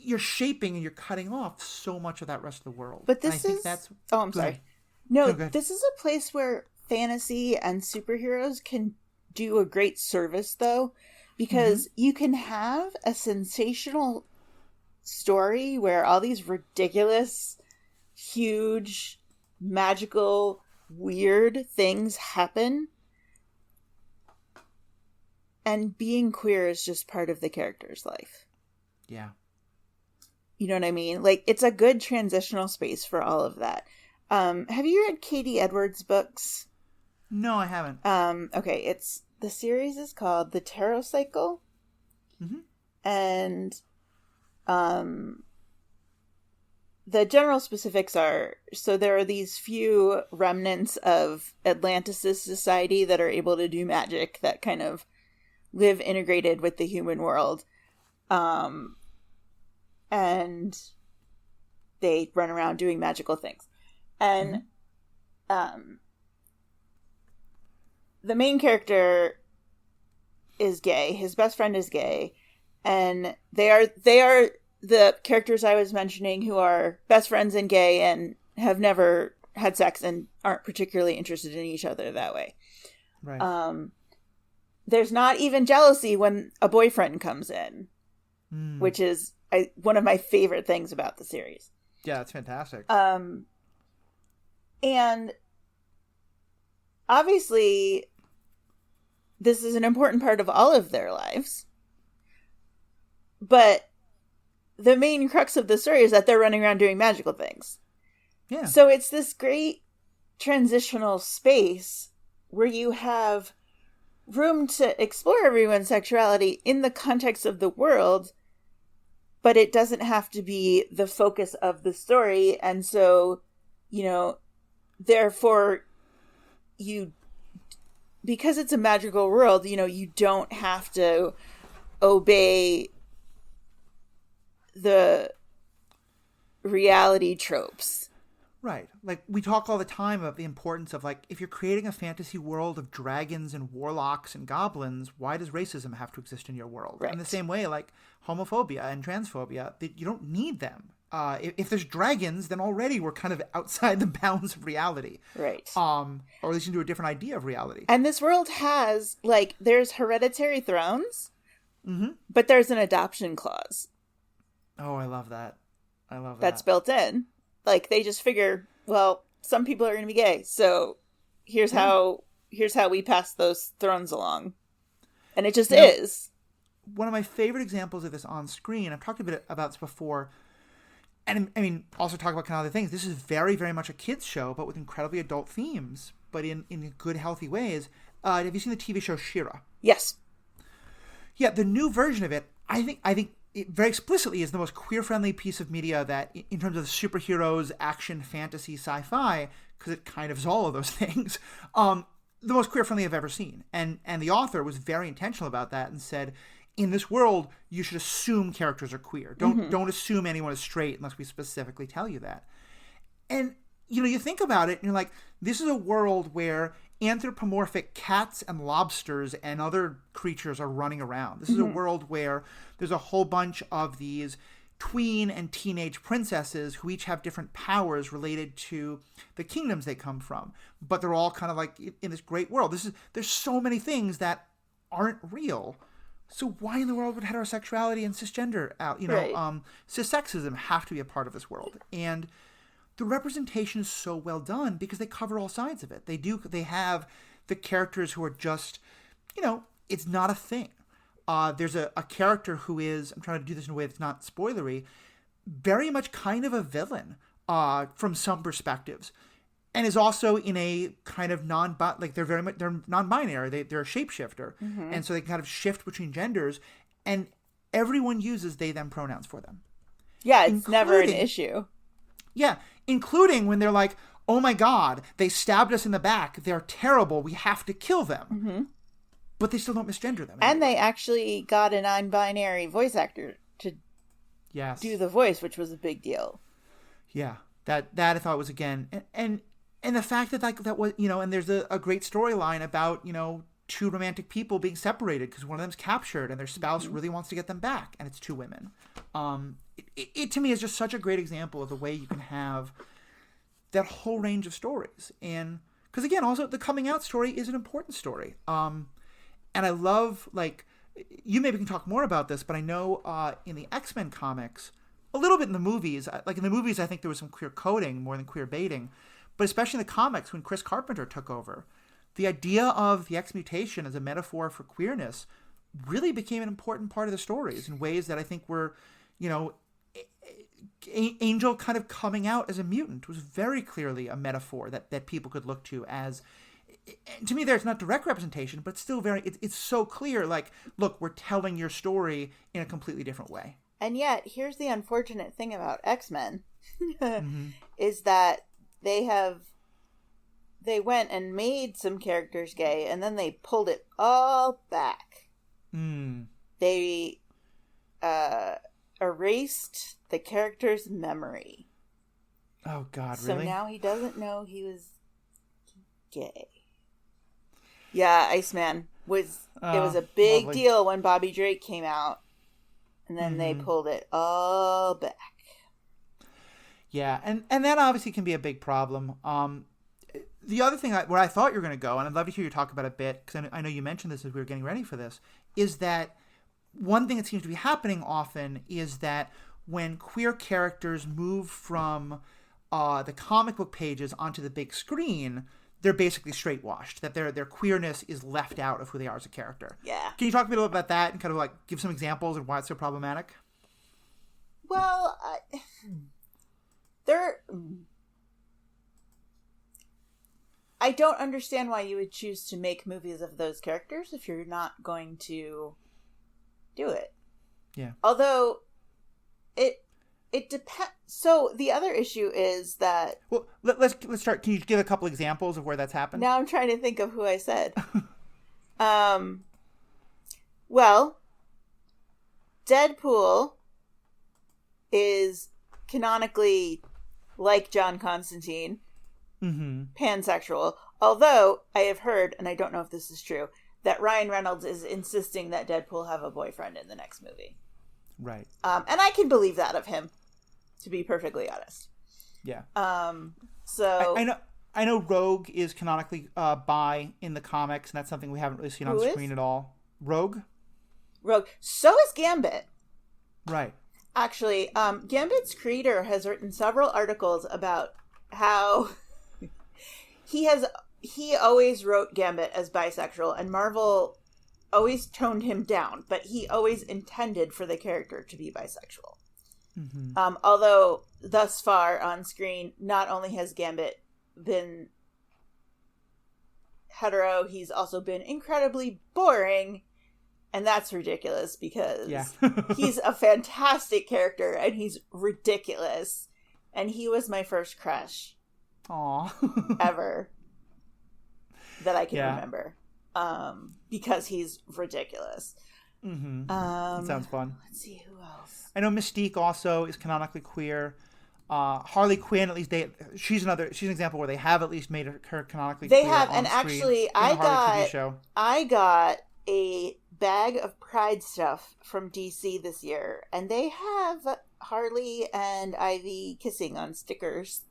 you're shaping and you're cutting off so much of that rest of the world. But this I'm sorry. No, this is a place where fantasy and superheroes can do a great service, though, because you can have a sensational story where all these ridiculous, huge, magical, weird things happen, and being queer is just part of the character's life. Yeah. You know what I mean? It's a good transitional space for all of that. Have you read Katie Edwards' books? No, I haven't. Okay, the series is called The Tarot Cycle. Mm-hmm. And the general specifics are, so there are these few remnants of Atlantis' society that are able to do magic, that kind of live integrated with the human world. And they run around doing magical things. And the main character is gay. His best friend is gay. And they are the characters I was mentioning who are best friends and gay and have never had sex and aren't particularly interested in each other that way. Right. there's not even jealousy when a boyfriend comes in, which is one of my favorite things about the series. Yeah, that's fantastic. And obviously, this is an important part of all of their lives. But the main crux of the story is that they're running around doing magical things. Yeah. So it's this great transitional space where you have room to explore everyone's sexuality in the context of the world, but it doesn't have to be the focus of the story. And so, therefore, because it's a magical world, you don't have to obey the reality tropes. Right. Like, we talk all the time about the importance of, like, if you're creating a fantasy world of dragons and warlocks and goblins, why does racism have to exist in your world? Right. In the same way, like, homophobia and transphobia, you don't need them. If there's dragons, then already we're kind of outside the bounds of reality. Right. Or at least into a different idea of reality. And this world has, like, there's hereditary thrones, but there's an adoption clause. Oh, I love that. That's built in. Like, they just figure, well, some people are going to be gay, so here's how we pass those thrones along. And it just is. One of my favorite examples of this on screen, I've talked a bit about this before, and I mean, also talk about kind of other things. This is very, very much a kid's show, but with incredibly adult themes, but in good, healthy ways. Have you seen the TV show She-Ra? Yes. Yeah, the new version of it, I think it very explicitly is the most queer-friendly piece of media that, in terms of superheroes, action, fantasy, sci-fi, because it kind of is all of those things, the most queer-friendly I've ever seen. And the author was very intentional about that and said, in this world, you should assume characters are queer. Don't assume anyone is straight unless we specifically tell you that. And, you think about it, and you're like, this is a world where anthropomorphic cats and lobsters and other creatures are running around. This is a world where there's a whole bunch of these tween and teenage princesses who each have different powers related to the kingdoms they come from. But they're all kind of like in this great world. There's so many things that aren't real. So why in the world would heterosexuality and cisgender cissexism have to be a part of this world? And the representation is so well done because they cover all sides of it. They have the characters who are just, it's not a thing. There's a character who is, I'm trying to do this in a way that's not spoilery, very much kind of a villain from some perspectives, and is also in a kind of they're non-binary. They're a shapeshifter, and so they kind of shift between genders, and everyone uses they them pronouns for them. Yeah, it's never an issue. Yeah, including when they're like, oh my god, they stabbed us in the back. They're terrible. We have to kill them. But they still don't misgender them. And they actually got a non-binary voice actor to do the voice, which was a big deal. Yeah, that I thought was, again, and the fact that was, and there's a great storyline about, two romantic people being separated because one of them's captured and their spouse really wants to get them back, and it's two women. It to me is just such a great example of the way you can have that whole range of stories. And because, again, also the coming out story is an important story. And I love, like, you maybe can talk more about this, but I know in the X-Men comics, a little bit in the movies, like in the movies I think there was some queer coding more than queer baiting, but especially in the comics when Chris Carpenter took over, the idea of the X-mutation as a metaphor for queerness really became an important part of the stories in ways that I think were, Angel kind of coming out as a mutant was very clearly a metaphor that people could look to as, to me, there's not direct representation, but still it's so clear, like, look, we're telling your story in a completely different way. And yet, here's the unfortunate thing about X-Men, is that they went and made some characters gay, and then they pulled it all back. They erased the character's memory. Oh, God, so really? So now he doesn't know he was gay. Yeah, Iceman it was a big deal when Bobby Drake came out, and then they pulled it all back. the other thing where I thought you were going to go, and I'd love to hear you talk about it a bit, because I know you mentioned this as we were getting ready for this, is that one thing that seems to be happening often is that when queer characters move from the comic book pages onto the big screen, they're basically straight washed, that their queerness is left out of who they are as a character. Yeah. Can you talk a bit about that and kind of like give some examples of why it's so problematic? Well, I don't understand why you would choose to make movies of those characters if you're not going to do it. Yeah. Although it depends. So the other issue is that. Well, let's start. Can you give a couple examples of where that's happened? Now I'm trying to think of who I said. Well, Deadpool is canonically, like John Constantine, pansexual. Although I have heard, and I don't know if this is true, that Ryan Reynolds is insisting that Deadpool have a boyfriend in the next movie. Right. And I can believe that of him, to be perfectly honest. Yeah. So I know Rogue is canonically bi in the comics, and that's something we haven't really seen on screen at all. Rogue. So is Gambit. Right. Actually, Gambit's creator has written several articles about how he always wrote Gambit as bisexual, and Marvel always toned him down, but he always intended for the character to be bisexual. Although thus far on screen, not only has Gambit been hetero, he's also been incredibly boring, and that's ridiculous because he's a fantastic character and he's ridiculous, and he was my first crush. Aww. Ever that I can remember, because he's ridiculous. That sounds fun. Let's see who else. I know Mystique also is canonically queer. Harley Quinn, at least she's an example where they have at least made her canonically queer. They have, and actually, I got a bag of Pride stuff from DC this year, and they have Harley and Ivy kissing on stickers.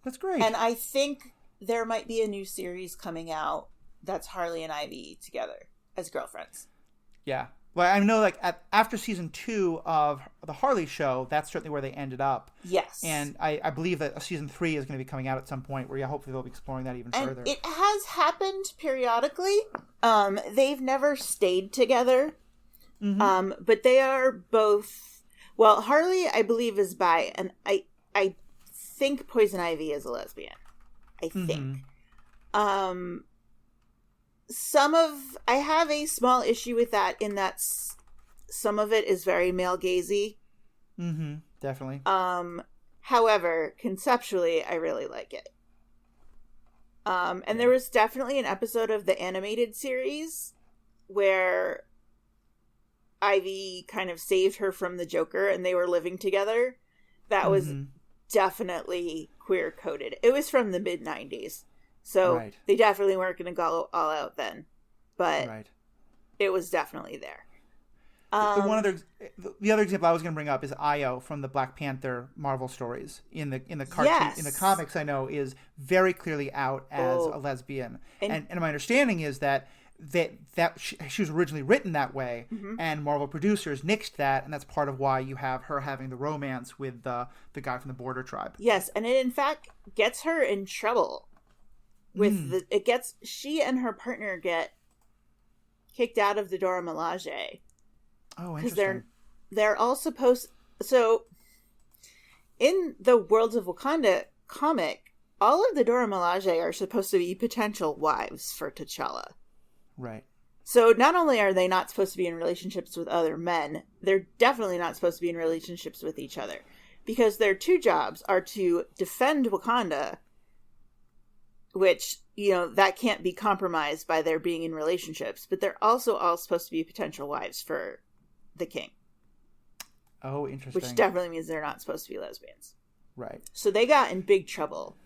That's great. And I think there might be a new series coming out that's Harley and Ivy together as girlfriends. Yeah. Well, I know, like, after season 2 of the Harley show, that's certainly where they ended up. Yes. And I believe that season 3 is going to be coming out at some point where, hopefully they'll be exploring that even further. It has happened periodically. They've never stayed together. But they are both... Well, Harley, I believe, is bi, and I think Poison Ivy is a lesbian. I think. I have a small issue with that in that some of it is very male gazy. Definitely. However, conceptually, I really like it. And there was definitely an episode of the animated series where Ivy kind of saved her from the Joker and they were living together. That was definitely queer coded. It was from the mid-90s. So they definitely weren't going to go all out then. But it was definitely there. The other example I was going to bring up is Io from the Black Panther Marvel stories in the cartoon in the comics. I know is very clearly out as a lesbian, and my understanding is that she was originally written that way, and Marvel producers nixed that, and that's part of why you have her having the romance with the guy from the Border Tribe. Yes, and it in fact gets her in trouble. She and her partner get kicked out of the Dora Milaje. Oh, interesting. Because they're all supposed... So, in the Worlds of Wakanda comic, all of the Dora Milaje are supposed to be potential wives for T'Challa. Right. So, not only are they not supposed to be in relationships with other men, they're definitely not supposed to be in relationships with each other. Because their two jobs are to defend Wakanda, which, that can't be compromised by their being in relationships, but they're also all supposed to be potential wives for the king. Oh, interesting. Which definitely means they're not supposed to be lesbians. Right. So they got in big trouble.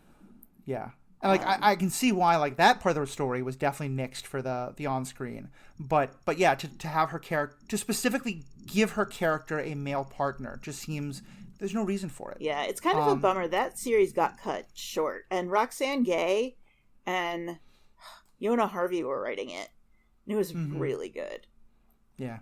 Yeah. And I can see why that part of the story was definitely nixed for the on-screen. But yeah, to have her character, to specifically give her character a male partner just seems there's no reason for it. Yeah, it's kind of a bummer. That series got cut short. And Roxane Gay and Yona Harvey were writing it. And it was really good. Yeah.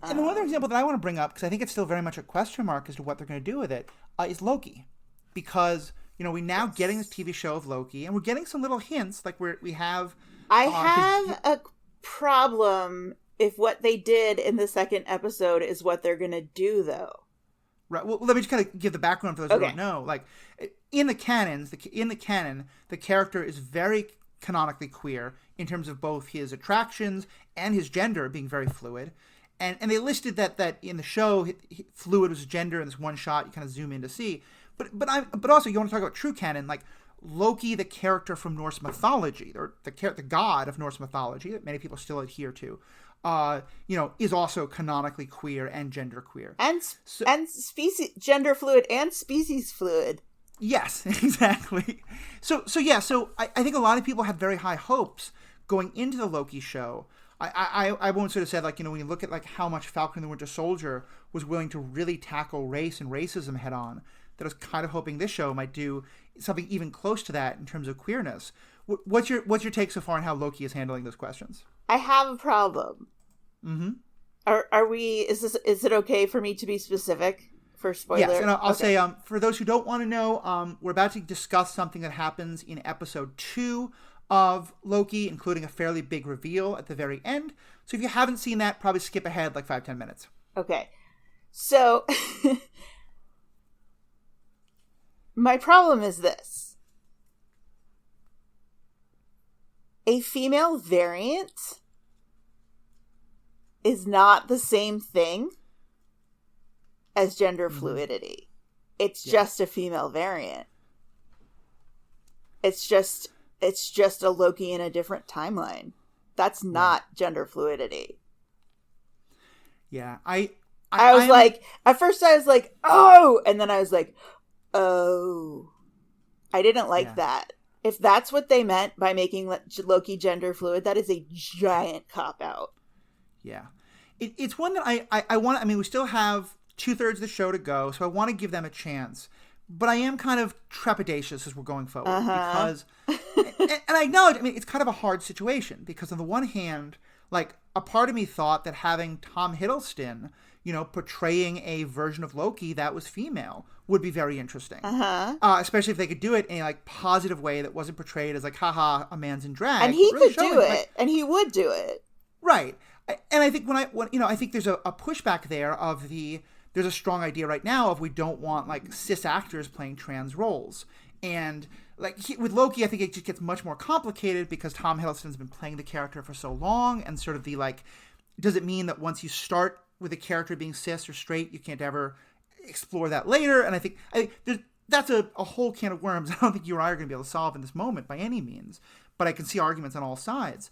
And one other example that I want to bring up, because I think it's still very much a question mark as to what they're going to do with it, is Loki. Because, we're now getting this TV show of Loki, and we're getting some little hints, like we have... I have a problem if what they did in the second episode is what they're going to do, though. Right. Well, let me just kind of give the background for those who don't know. Like, in the canon, the character is very canonically queer in terms of both his attractions and his gender being very fluid. And they listed that in the show, fluid was gender in this one shot. You kind of zoom in to see. But also, you want to talk about true canon, like Loki, the character from Norse mythology, or the god of Norse mythology that many people still adhere to, is also canonically queer and gender queer. And species, gender fluid and species fluid. Yes, exactly. So I think a lot of people had very high hopes going into the Loki show. I won't sort of say, like, when you look at like how much Falcon and the Winter Soldier was willing to really tackle race and racism head on, that I was kind of hoping this show might do something even close to that in terms of queerness. What's your take so far on how Loki is handling those questions? I have a problem. Mm-hmm. Are we? Is it okay for me to be specific for spoiler? Yes, and I'll say for those who don't want to know, we're about to discuss something that happens in episode 2 of Loki, including a fairly big reveal at the very end. So if you haven't seen that, probably skip ahead like 5-10 minutes. Okay, so my problem is this: a female variant is not the same thing as gender fluidity. It's just a female variant. It's just a Loki in a different timeline. That's not gender fluidity. Yeah, I was like, at first I was like, oh, and then I was like, oh, I didn't like that. If that's what they meant by making Loki gender fluid, that is a giant cop-out. Yeah. It's one that I want... I mean, we still have 2/3 of the show to go, so I want to give them a chance. But I am kind of trepidatious as we're going forward. Because... and I acknowledge, I mean, it's kind of a hard situation. Because on the one hand, like, a part of me thought that having Tom Hiddleston, portraying a version of Loki that was female would be very interesting. Especially if they could do it in a, like, positive way that wasn't portrayed as, like, haha, a man's in drag. And he could do it. Like, and he would do it. Right. And I think I think there's a pushback there of there's a strong idea right now of we don't want, like, cis actors playing trans roles. And, like, with Loki, I think it just gets much more complicated because Tom Hiddleston's been playing the character for so long, and sort of does it mean that once you start with a character being cis or straight, you can't ever explore that later? And I think that's a whole can of worms I don't think you or I are going to be able to solve in this moment by any means. But I can see arguments on all sides.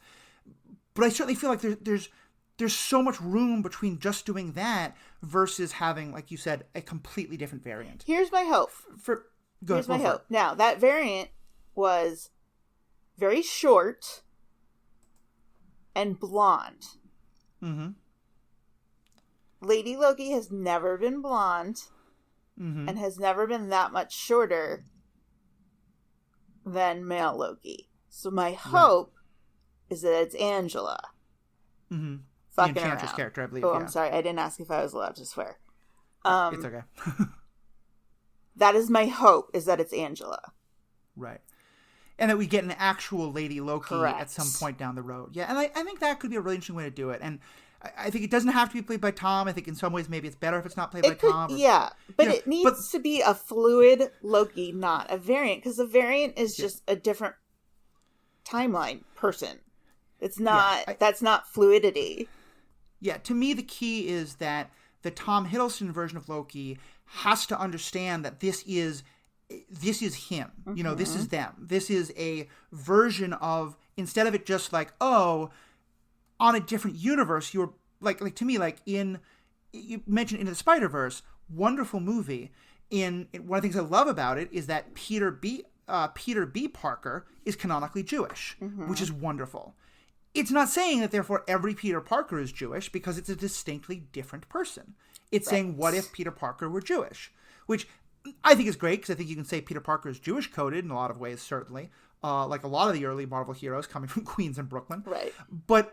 But I certainly feel like there's so much room between just doing that versus having, like you said, a completely different variant. Here's my hope. Here's my hope. Now, that variant was very short and blonde. Mm-hmm. Lady Loki has never been blonde and has never been that much shorter than male Loki. So my hope is that it's Angela. Mm-hmm. Fucking the Enchantress around. Character, I believe. Oh, I'm sorry. I didn't ask if I was allowed to swear. It's okay. That is my hope, is that it's Angela. Right. And that we get an actual Lady Loki Correct. at some point down the road. Yeah, and I think that could be a really interesting way to do it. And I think it doesn't have to be played by Tom. I think in some ways maybe it's better if it's not played by Tom. But it needs to be a fluid Loki, not a variant. Because a variant is just a different timeline person. It's not... that's not fluidity. Yeah, to me the key is that the Tom Hiddleston version of Loki has to understand that this is him. This is them. This is a version of, instead of it just like, oh, on a different universe, you're like to me, like you mentioned Into the Spider-Verse, wonderful movie. One of the things I love about it is that Peter B. Parker is canonically Jewish, which is wonderful. It's not saying that therefore every Peter Parker is Jewish, because it's a distinctly different person. It's saying, what if Peter Parker were Jewish? Which I think is great because I think you can say Peter Parker is Jewish coded in a lot of ways, certainly. Like a lot of the early Marvel heroes coming from Queens and Brooklyn. Right. But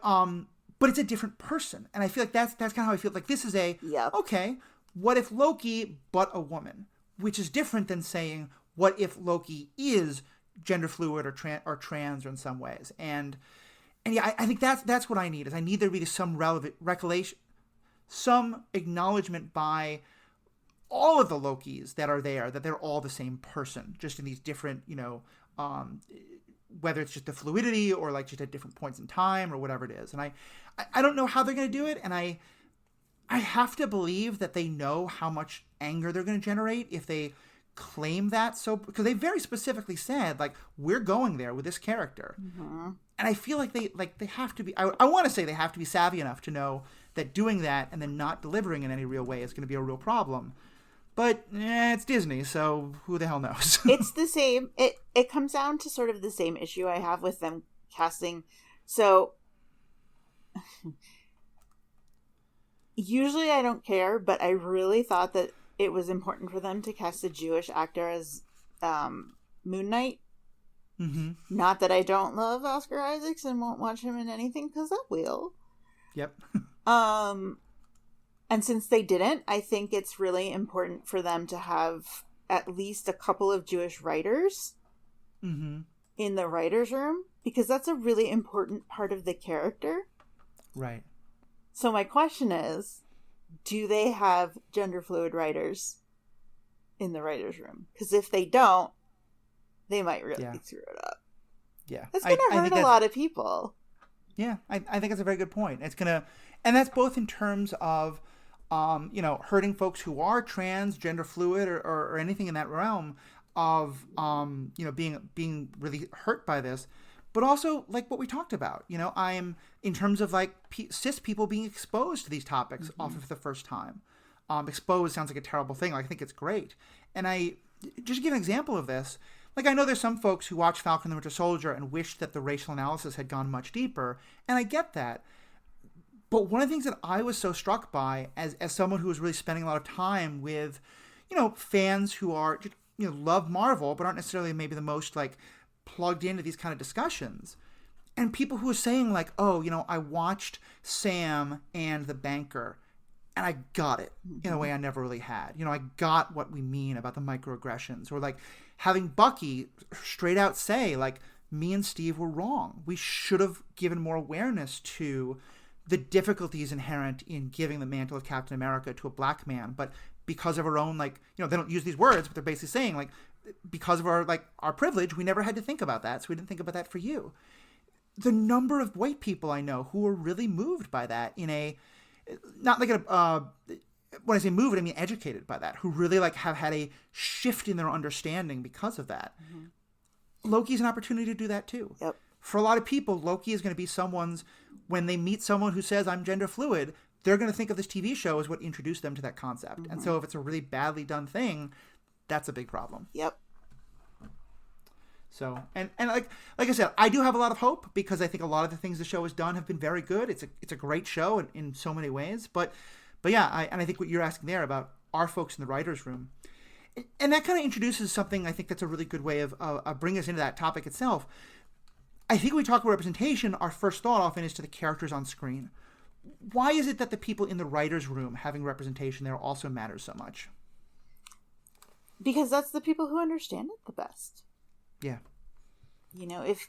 it's a different person. And I feel like that's kind of how I feel. Like this is okay, what if Loki but a woman? Which is different than saying, what if Loki is gender fluid or trans or in some ways? And yeah, I think that's what I need. Is I need there to be some relevant recollection, some acknowledgement by all of the Lokis that are there, that they're all the same person, just in these different, whether it's just the fluidity or like just at different points in time or whatever it is. And I don't know how they're going to do it. And I have to believe that they know how much anger they're going to generate if they claim that. So, because they very specifically said, like, we're going there with this character. Mm-hmm. And I feel like they have to be, I want to say they have to be savvy enough to know that doing that and then not delivering in any real way is going to be a real problem. But it's Disney, so who the hell knows? It's the same. It comes down to sort of the same issue I have with them casting. So usually I don't care, but I really thought that it was important for them to cast a Jewish actor as Moon Knight. Mm-hmm. Not that I don't love Oscar Isaacs and won't watch him in anything, because I will. Yep. And since they didn't, I think it's really important for them to have at least a couple of Jewish writers in the writer's room, because that's a really important part of the character. Right. So my question is, do they have gender fluid writers in the writer's room? Because if they don't, they might really screw it up. Yeah. It's going to hurt a lot of people. Yeah, I think it's a very good point. It's going to, and that's both in terms of, hurting folks who are trans, gender fluid, or anything in that realm of, being really hurt by this, but also like what we talked about. I'm in terms of like cis people being exposed to these topics off of the first time. Exposed sounds like a terrible thing. Like, I think it's great. And I just give an example of this. Like, I know there's some folks who watch Falcon the Winter Soldier and wish that the racial analysis had gone much deeper, and I get that. But one of the things that I was so struck by as someone who was really spending a lot of time with, fans who are, love Marvel, but aren't necessarily maybe the most, like, plugged into these kind of discussions. And people who are saying, like, oh, I watched Sam and the Banker, and I got it in a way I never really had. I got what we mean about the microaggressions. Or, like, having Bucky straight out say, like, me and Steve were wrong. We should have given more awareness to the difficulties inherent in giving the mantle of Captain America to a black man. But because of our own, like, they don't use these words, but they're basically saying, like, because of our privilege, we never had to think about that. So we didn't think about that for you. The number of white people I know who are really moved by that in a, not like when I say moved, I mean educated by that, who really like have had a shift in their understanding because of that. Mm-hmm. Loki's an opportunity to do that too. Yep. For a lot of people, Loki is going to be when they meet someone who says, I'm gender fluid, they're going to think of this TV show as what introduced them to that concept. Mm-hmm. And so if it's a really badly done thing, that's a big problem. Yep. So, and like I said, I do have a lot of hope because I think a lot of the things the show has done have been very good. It's a great show in so many ways. But yeah, I think what you're asking there about our folks in the writer's room, and that kind of introduces something I think that's a really good way of bringing us into that topic itself. I think when we talk about representation, our first thought often is to the characters on screen. Why is it that the people in the writer's room having representation there also matters so much? Because that's the people who understand it the best. Yeah.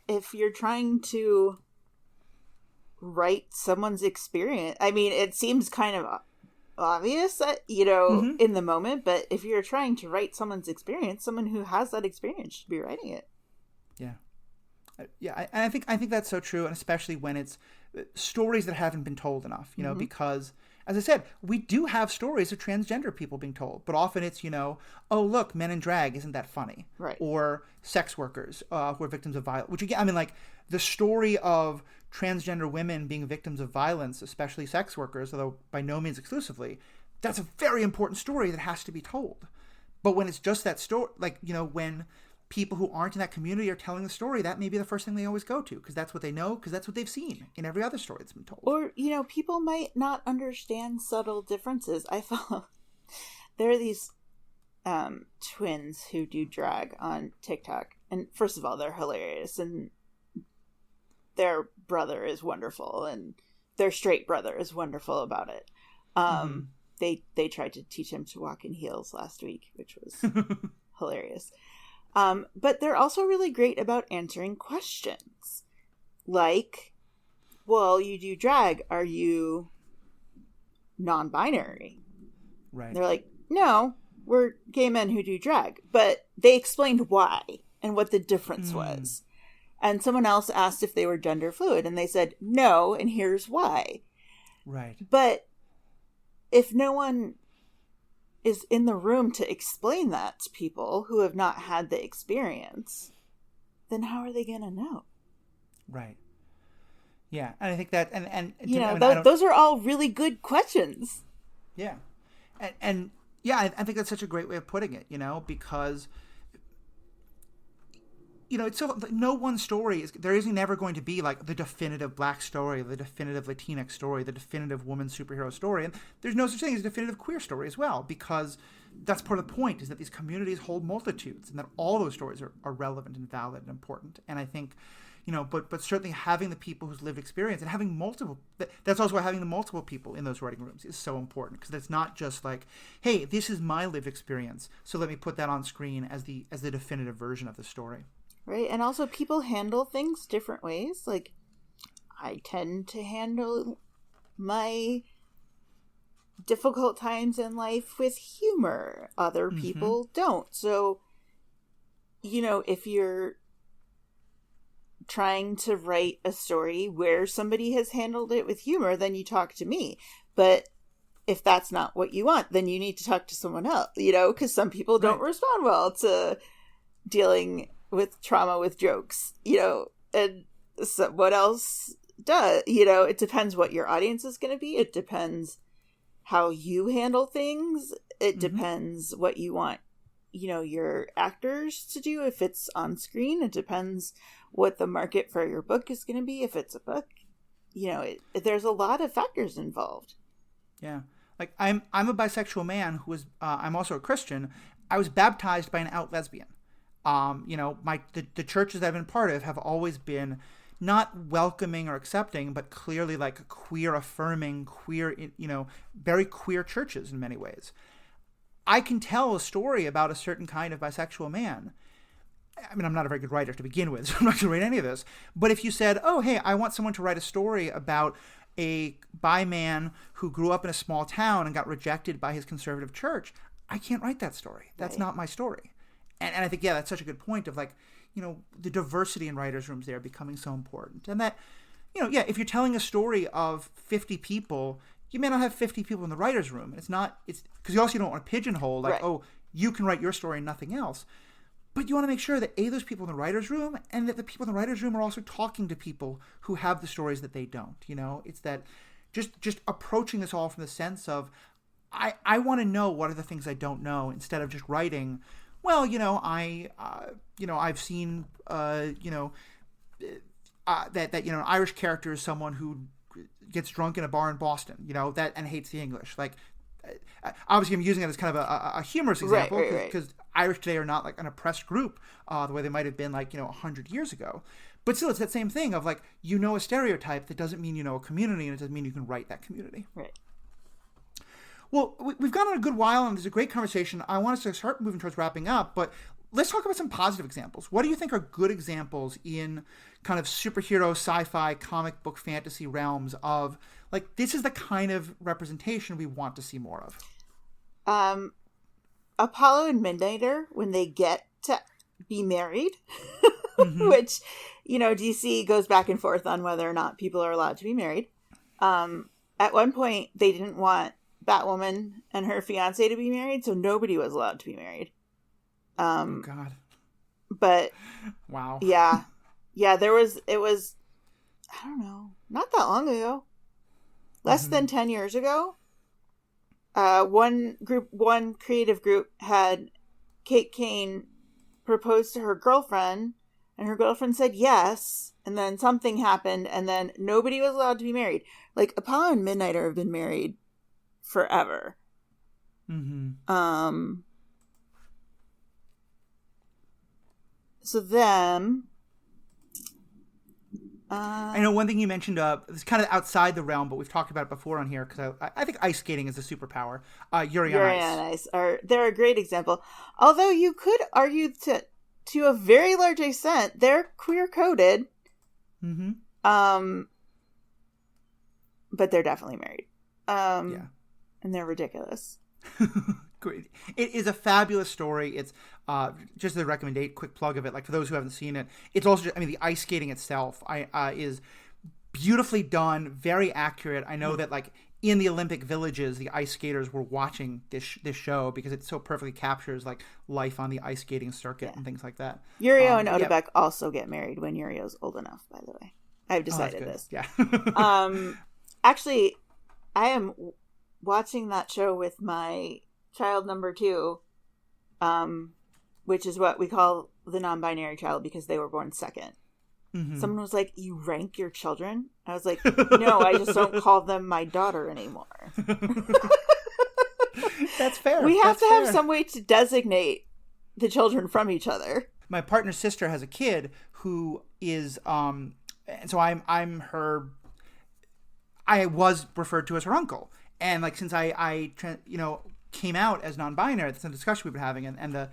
If you're trying to write someone's experience, I mean, it seems kind of obvious that, in the moment, but if you're trying to write someone's experience, someone who has that experience should be writing it. Yeah. Yeah, I think that's so true, and especially when it's stories that haven't been told enough, because, as I said, we do have stories of transgender people being told, but often it's, oh, look, men in drag, isn't that funny? Right. Or sex workers who are victims of violence, which again, I mean, like, the story of transgender women being victims of violence, especially sex workers, although by no means exclusively, that's a very important story that has to be told. But when it's just that story, like, when people who aren't in that community are telling the story, that may be the first thing they always go to, because that's what they know, because that's what they've seen in every other story that's been told. Or, people might not understand subtle differences. I thought there are these twins who do drag on TikTok. And first of all, they're hilarious. And their brother is wonderful. And their straight brother is wonderful about it. They tried to teach him to walk in heels last week, which was hilarious. But they're also really great about answering questions. Like, well, you do drag. Are you non-binary? Right. They're like, no, we're gay men who do drag. But they explained why and what the difference was. And someone else asked if they were gender fluid, and they said no, and here's why. Right. But if no one is in the room to explain that to people who have not had the experience, then how are they going to know? Right. Yeah, and I think that, and you know, those are all really good questions. Yeah, and yeah, I think that's such a great way of putting it. You know, because you know, it's so no one story is there isn't ever going to be like the definitive Black story, the definitive Latinx story, the definitive woman superhero story, and there's no such thing as a definitive queer story as well, because that's part of the point, is that these communities hold multitudes, and that all those stories are relevant and valid and important. And I think, you know, but certainly having the people who's lived experience and having multiple, that's also why having the multiple people in those writing rooms is so important, because it's not just like, hey, this is my lived experience, so let me put that on screen as the definitive version of the story. Right, and also people handle things different ways. Like, I tend to handle my difficult times in life with humor. Other people don't. So, you know, if you're trying to write a story where somebody has handled it with humor, then you talk to me. But if that's not what you want, then you need to talk to someone else, you know, because some people don't respond well to dealing with trauma with jokes, you know, and someone else does. You know, it depends what your audience is going to be. It depends how you handle things. It depends what you want, you know, your actors to do if it's on screen. It depends what the market for your book is going to be if it's a book. You know, there's a lot of factors involved. Yeah. Like, I'm a bisexual man who is, I'm also a Christian. I was baptized by an out lesbian. You know, the churches I've been part of have always been not welcoming or accepting, but clearly like queer affirming, queer, you know, very queer churches in many ways. I can tell a story about a certain kind of bisexual man. I mean, I'm not a very good writer to begin with, so I'm not going to write any of this. But if you said, oh, hey, I want someone to write a story about a bi man who grew up in a small town and got rejected by his conservative church, I can't write that story. That's not my story. And I think, yeah, that's such a good point of, like, you know, the diversity in writers' rooms there becoming so important. And that, you know, yeah, if you're telling a story of 50 people, you may not have 50 people in the writers' room. It's because you also don't want to pigeonhole, like, oh, you can write your story and nothing else. But you want to make sure that, A, there's people in the writers' room, and that the people in the writers' room are also talking to people who have the stories that they don't, you know? It's that just approaching this all from the sense of, I want to know what are the things I don't know, instead of just writing, well, you know, I've seen, you know, that you know, an Irish character is someone who gets drunk in a bar in Boston, you know, that, and hates the English. Like, obviously, I'm using it as kind of a humorous example, because Irish today are not like an oppressed group the way they might have been, like, you know, 100 years ago. But still, it's that same thing of, like, you know a stereotype, that doesn't mean you know a community, and it doesn't mean you can write that community. Right. Well, we've gone on a good while, and there's a great conversation. I want us to start moving towards wrapping up, but let's talk about some positive examples. What do you think are good examples in kind of superhero, sci-fi, comic book, fantasy realms of, like, this is the kind of representation we want to see more of? Apollo and Midnighter, when they get to be married, which, you know, DC goes back and forth on whether or not people are allowed to be married. At one point, they didn't want Batwoman and her fiance to be married, so nobody was allowed to be married. Oh God. But wow. Yeah, it was, I don't know, not that long ago. Less than 10 years ago. One creative group had Kate Kane propose to her girlfriend, and her girlfriend said yes, and then something happened, and then nobody was allowed to be married. Like, Apollo and Midnighter have been married forever. So then... I know one thing you mentioned, it's kind of outside the realm, but we've talked about it before on here, because I think ice skating is a superpower. Yuri on Ice. They're a great example. Although you could argue to a very large extent, they're queer-coded. Mm-hmm. But they're definitely married. Yeah. And they're ridiculous. Great. It is a fabulous story. It's just a quick plug of it. Like, for those who haven't seen it, it's also just, the ice skating itself is beautifully done, very accurate. I know that, like, in the Olympic villages, the ice skaters were watching this show because it so perfectly captures, like, life on the ice skating circuit and things like that. Yurio and Odebek also get married when Yurio's old enough, by the way. I've decided this. Yeah. Actually, I am watching that show with my child number 2, which is what we call the non-binary child because they were born second. Mm-hmm. Someone was like, "You rank your children?" I was like, "No, I just don't call them my daughter anymore." That's fair. We have to have some way to designate the children from each other. My partner's sister has a kid who is, and so I'm her. I was referred to as her uncle, and like since I came out as non-binary, that's a discussion we've been having, and the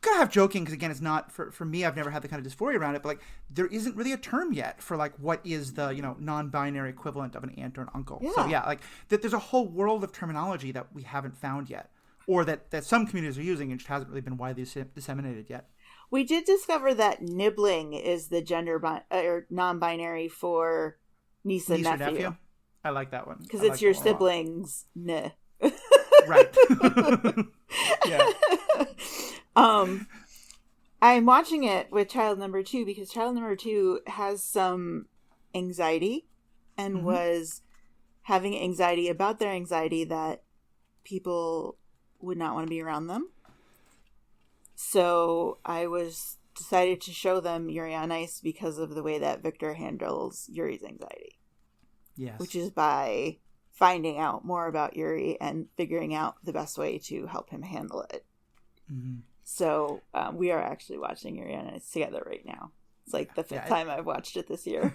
gonna have joking because again, it's not for me. I've never had the kind of dysphoria around it, but like there isn't really a term yet for like what is the non-binary equivalent of an aunt or an uncle. Yeah. So yeah, like there's a whole world of terminology that we haven't found yet, or that some communities are using and just hasn't really been widely disseminated yet. We did discover that nibbling is the gender or non-binary for niece and nephew. I like that one because it's your siblings. Nah. Right. Yeah. I'm watching it with child number 2 because child number 2 has some anxiety and was having anxiety about their anxiety that people would not want to be around them. So I decided to show them Yuri on Ice because of the way that Victor handles Yuri's anxiety. Yes. Which is by finding out more about Yuri and figuring out the best way to help him handle it. Mm-hmm. So we are actually watching Yuri on Ice together right now. It's like the 5th time I've watched it this year.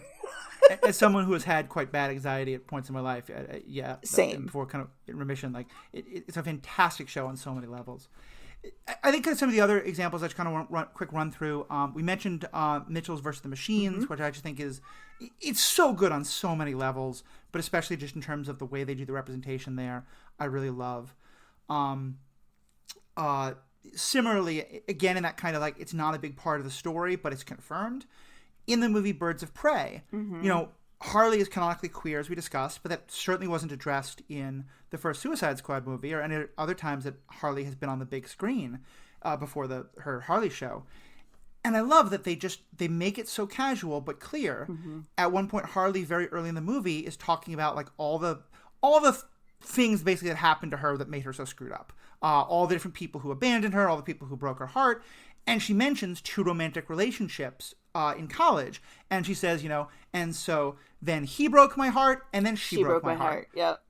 As someone who has had quite bad anxiety at points in my life, same. Before kind of in remission, like it's a fantastic show on so many levels. I think some of the other examples I just kind of want quick run through. We mentioned Mitchell's versus the Machines, which I just think it's so good on so many levels, but especially just in terms of the way they do the representation there, I really love. Similarly, again, in that kind of like it's not a big part of the story, but it's confirmed in the movie Birds of Prey. Harley is canonically queer, as we discussed, but that certainly wasn't addressed in the first Suicide Squad movie or any other times that Harley has been on the big screen before her Harley show. And I love that they make it so casual but clear. At one point, Harley, very early in the movie, is talking about like all the things basically that happened to her that made her so screwed up. All the different people who abandoned her, all the people who broke her heart. And she mentions 2 romantic relationships in college. And she says, and so then he broke my heart and then she broke my heart. Yep.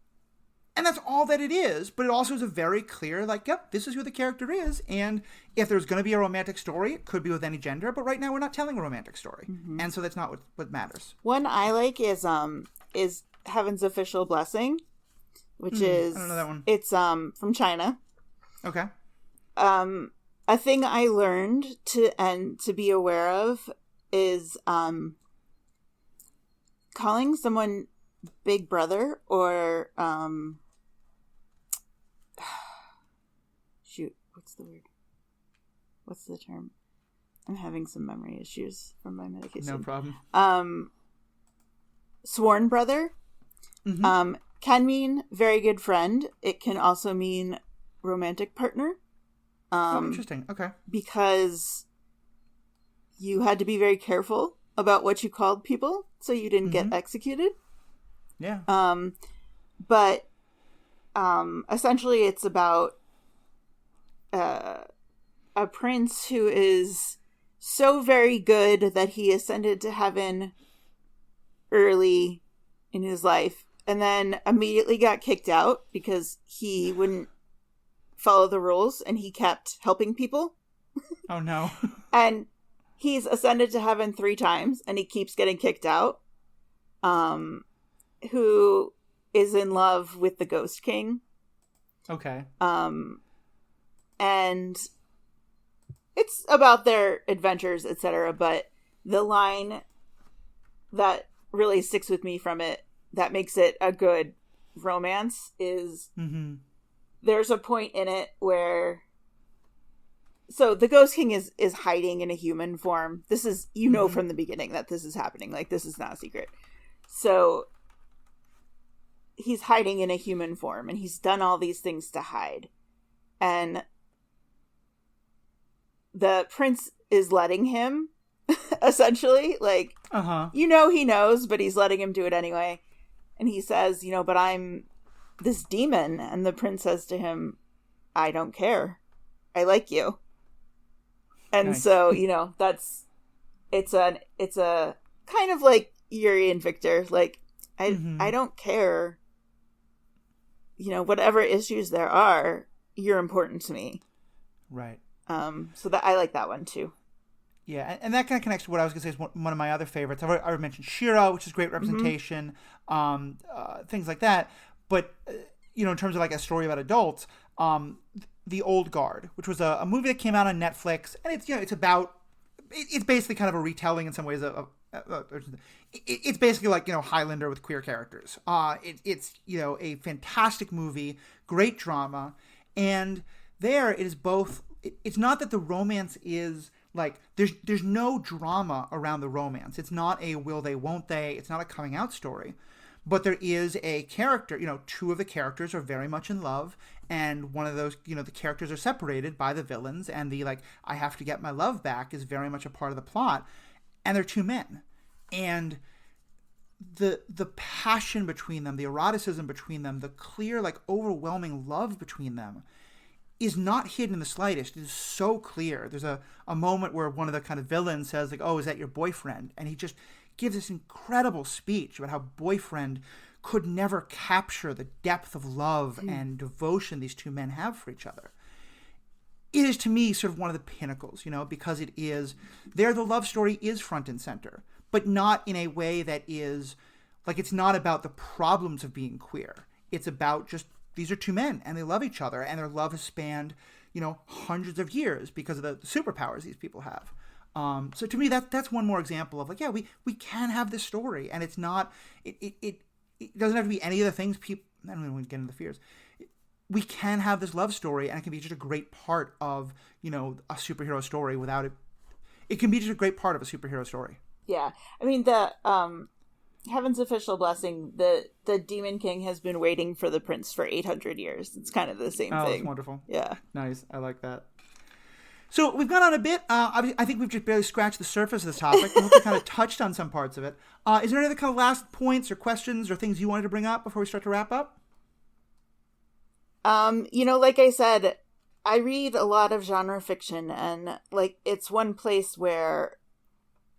And that's all that it is. But it also is a very clear, like, yep, this is who the character is. And if there's going to be a romantic story, it could be with any gender. But right now we're not telling a romantic story. And so that's not what matters. One I like is Heaven's Official Blessing, which is... I don't know that one. It's from China. Okay. A thing I learned to be aware of is calling someone big brother or shoot, what's the word? What's the term? I'm having some memory issues from my medication. No problem. Sworn brother can mean very good friend. It can also mean romantic partner. Interesting. Okay. Because you had to be very careful about what you called people so you didn't get executed. Yeah. But essentially it's about a prince who is so very good that he ascended to heaven early in his life and then immediately got kicked out because he wouldn't follow the rules and he kept helping people. Oh no. And he's ascended to heaven 3 times, and he keeps getting kicked out. Who is in love with the Ghost King. Okay. And it's about their adventures, etc. But the line that really sticks with me from it, that makes it a good romance, is there's a point in it where, so the Ghost King is hiding in a human form. This is, you know, from the beginning that this is happening. Like, this is not a secret. So he's hiding in a human form, and he's done all these things to hide. And the prince is letting him, essentially. Like, you know he knows, but he's letting him do it anyway. And he says, you know, but I'm this demon. And the prince says to him, I don't care. I like you. And nice. So, you know, it's a kind of like Yuri and Victor. Like, I don't care. You know, whatever issues there are, you're important to me. Right. So that I like that one too. Yeah, and that kind of connects to what I was going to say is one of my other favorites. I've already mentioned Shira, which is great representation, things like that. But, you know, in terms of like a story about adults, The Old Guard, which was a movie that came out on Netflix, and it's, you know, it's basically kind of a retelling in some ways of it's basically like, you know, Highlander with queer characters. It's, you know, a fantastic movie, great drama, and there it is both. It's not that the romance is like there's no drama around the romance. It's not a will they won't they. It's not a coming out story, but there is a character. You know, 2 of the characters are very much in love, and one of those, you know, the characters are separated by the villains, and the like I have to get my love back is very much a part of the plot, and they're 2 men. And the passion between them, the eroticism between them, the clear, like, overwhelming love between them is not hidden in the slightest. It is so clear. There's a moment where one of the kind of villains says, like, oh, is that your boyfriend? And he just gives this incredible speech about how boyfriend could never capture the depth of love and devotion these 2 men have for each other. It is, to me, sort of one of the pinnacles, you know, because it is, there the love story is front and center, but not in a way that is, like, it's not about the problems of being queer. It's about just, these are 2 men, and they love each other, and their love has spanned, you know, hundreds of years because of the superpowers these people have. So to me, that's one more example of, like, yeah, we can have this story, and it's not, it doesn't have to be any of the things people, I don't even want to get into the fears. We can have this love story, and it can be just a great part of, you know, a superhero story without it. It can be just a great part of a superhero story. Yeah. I mean, the Heaven's official blessing, the Demon King has been waiting for the prince for 800 years. It's kind of the same thing. Oh, that's wonderful. Yeah. Nice. I like that. So we've gone on a bit. I think we've just barely scratched the surface of this topic. We hope we kind of touched on some parts of it. Is there any other kind of last points or questions or things you wanted to bring up before we start to wrap up? You know, like I said, I read a lot of genre fiction, and, like, it's one place where,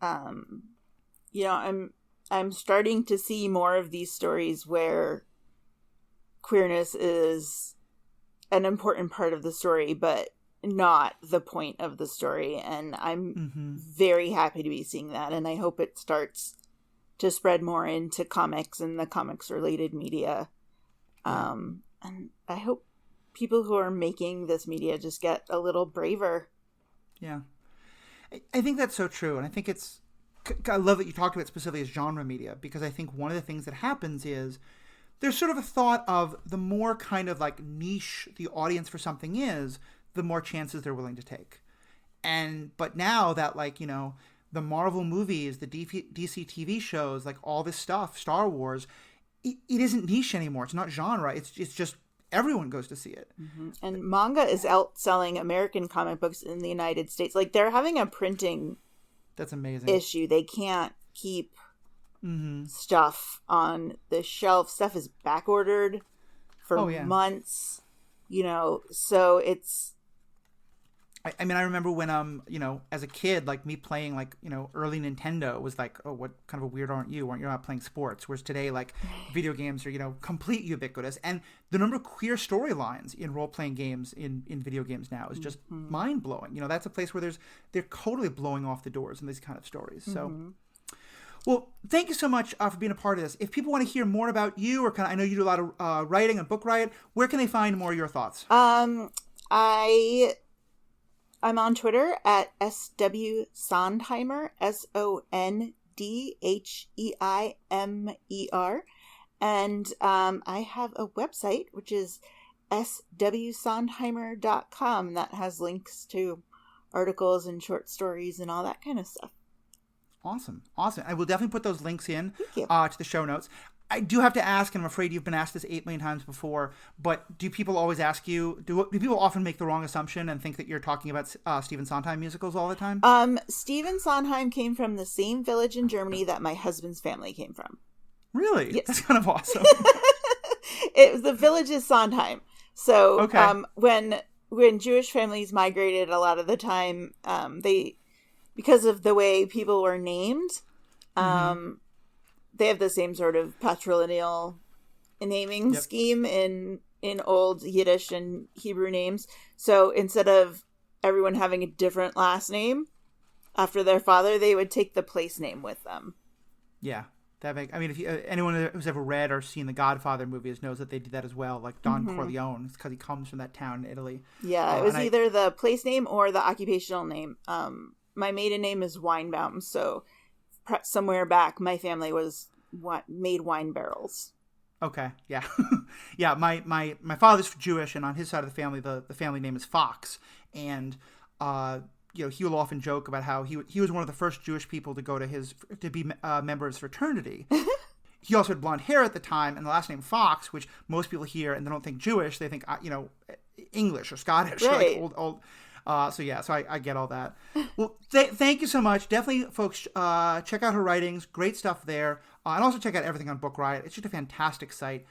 you know, I'm starting to see more of these stories where queerness is an important part of the story, but not the point of the story. And I'm very happy to be seeing that. And I hope it starts to spread more into comics and the comics related media. And I hope people who are making this media just get a little braver. Yeah. I think that's so true. And I think I love that you talked about it specifically as genre media, because I think one of the things that happens is there's sort of a thought of the more kind of like niche the audience for something is, the more chances they're willing to take. But now that, like, you know, the Marvel movies, the DC TV shows, like all this stuff, Star Wars, it isn't niche anymore. It's not genre. It's just everyone goes to see it. And manga is outselling American comic books in the United States. Like, they're having a printing that's amazing issue. They can't keep stuff on the shelf. Stuff is back ordered for months, you know, so it's I mean, I remember when, as a kid, like me playing like, early Nintendo was like, oh, what kind of a weirdo aren't you? Aren't you not playing sports? Whereas today, like video games are, complete ubiquitous. And the number of queer storylines in role-playing games in video games now is just mind-blowing. That's a place where they're totally blowing off the doors in these kind of stories. So, well, thank you so much for being a part of this. If people want to hear more about you or I know you do a lot of writing on Book Riot, where can they find more of your thoughts? I'm on Twitter at SW Sondheimer, Sondheimer. And I have a website, which is swsondheimer.com, that has links to articles and short stories and all that kind of stuff. Awesome. I will definitely put those links in to the show notes. I do have to ask, and I'm afraid you've been asked this 8 million times before, but do people always ask you, do people often make the wrong assumption and think that you're talking about Stephen Sondheim musicals all the time? Stephen Sondheim came from the same village in Germany that my husband's family came from. Really? Yes. That's kind of awesome. The village is Sondheim. So when Jewish families migrated, a lot of the time, because of the way people were named, they have the same sort of patrilineal naming scheme in old Yiddish and Hebrew names. So instead of everyone having a different last name after their father, they would take the place name with them. Yeah. If anyone who's ever read or seen the Godfather movies knows that they do that as well, like Don Corleone. It's because he comes from that town in Italy. Yeah, it was either the place name or the occupational name. My maiden name is Weinbaum, so somewhere back, my family made wine barrels. Okay, yeah. Yeah, my father's Jewish, and on his side of the family, the family name is Fox. And, he will often joke about how he was one of the first Jewish people to go to be a member of his fraternity. He also had blonde hair at the time, and the last name Fox, which most people hear and they don't think Jewish, they think, English or Scottish. Right. Like old. So I get all that. Well, thank you so much. Definitely, folks, check out her writings. Great stuff there. And also check out everything on Book Riot. It's just a fantastic site.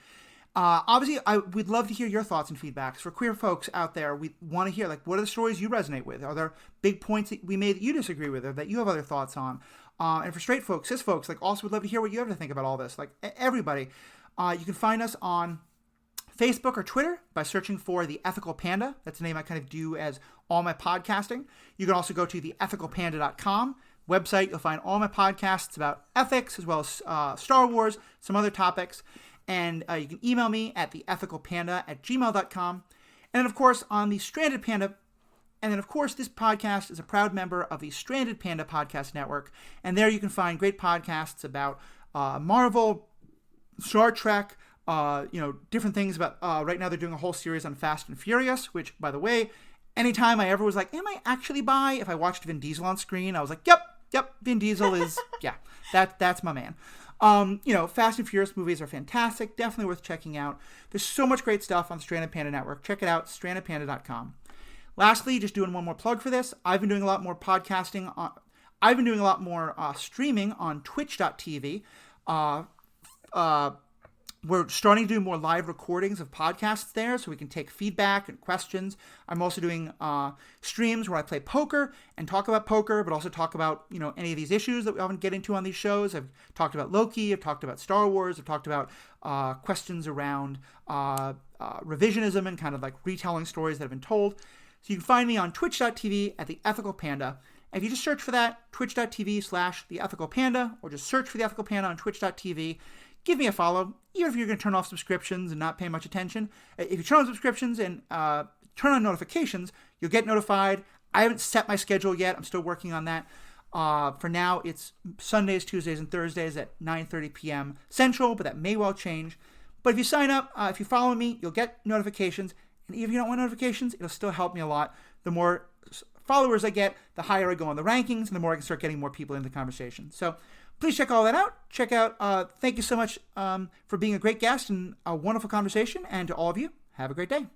Obviously, we'd love to hear your thoughts and feedbacks. For queer folks out there, we want to hear, what are the stories you resonate with? Are there big points that we made that you disagree with or that you have other thoughts on? And for straight folks, cis folks, also would love to hear what you have to think about all this. Everybody, you can find us on Facebook or Twitter by searching for The Ethical Panda. That's the name I kind of do as all my podcasting. You can also go to theethicalpanda.com website. You'll find all my podcasts about ethics as well as Star Wars, some other topics. And you can email me at theethicalpanda@gmail.com. And then, of course, on the Stranded Panda. And then, of course, this podcast is a proud member of the Stranded Panda Podcast Network. And there you can find great podcasts about Marvel, Star Trek, different things about, right now they're doing a whole series on Fast and Furious, which, by the way, anytime I ever was like, am I actually bi? If I watched Vin Diesel on screen, I was like, yep, Vin Diesel is, that's my man. Fast and Furious movies are fantastic, definitely worth checking out. There's so much great stuff on the Stranded Panda Network. Check it out, strandedpanda.com. Lastly, just doing one more plug for this, I've been doing a lot more podcasting. I've been doing a lot more streaming on twitch.tv. We're starting to do more live recordings of podcasts there so we can take feedback and questions. I'm also doing streams where I play poker and talk about poker, but also talk about, any of these issues that we often get into on these shows. I've talked about Loki, I've talked about Star Wars, I've talked about questions around revisionism and kind of retelling stories that have been told. So you can find me on twitch.tv at The Ethical Panda. And if you just search for that, twitch.tv/The Ethical Panda, or just search for The Ethical Panda on twitch.tv, give me a follow, even if you're going to turn off subscriptions and not pay much attention. If you turn on subscriptions and turn on notifications, you'll get notified. I haven't set my schedule yet. I'm still working on that. For now, it's Sundays, Tuesdays, and Thursdays at 9:30 p.m. Central, but that may well change. But if you sign up, if you follow me, you'll get notifications. And even if you don't want notifications, it'll still help me a lot. The more followers I get, the higher I go on the rankings, and the more I can start getting more people into the conversation. So please check all that out. Thank you so much for being a great guest and a wonderful conversation. And to all of you, have a great day.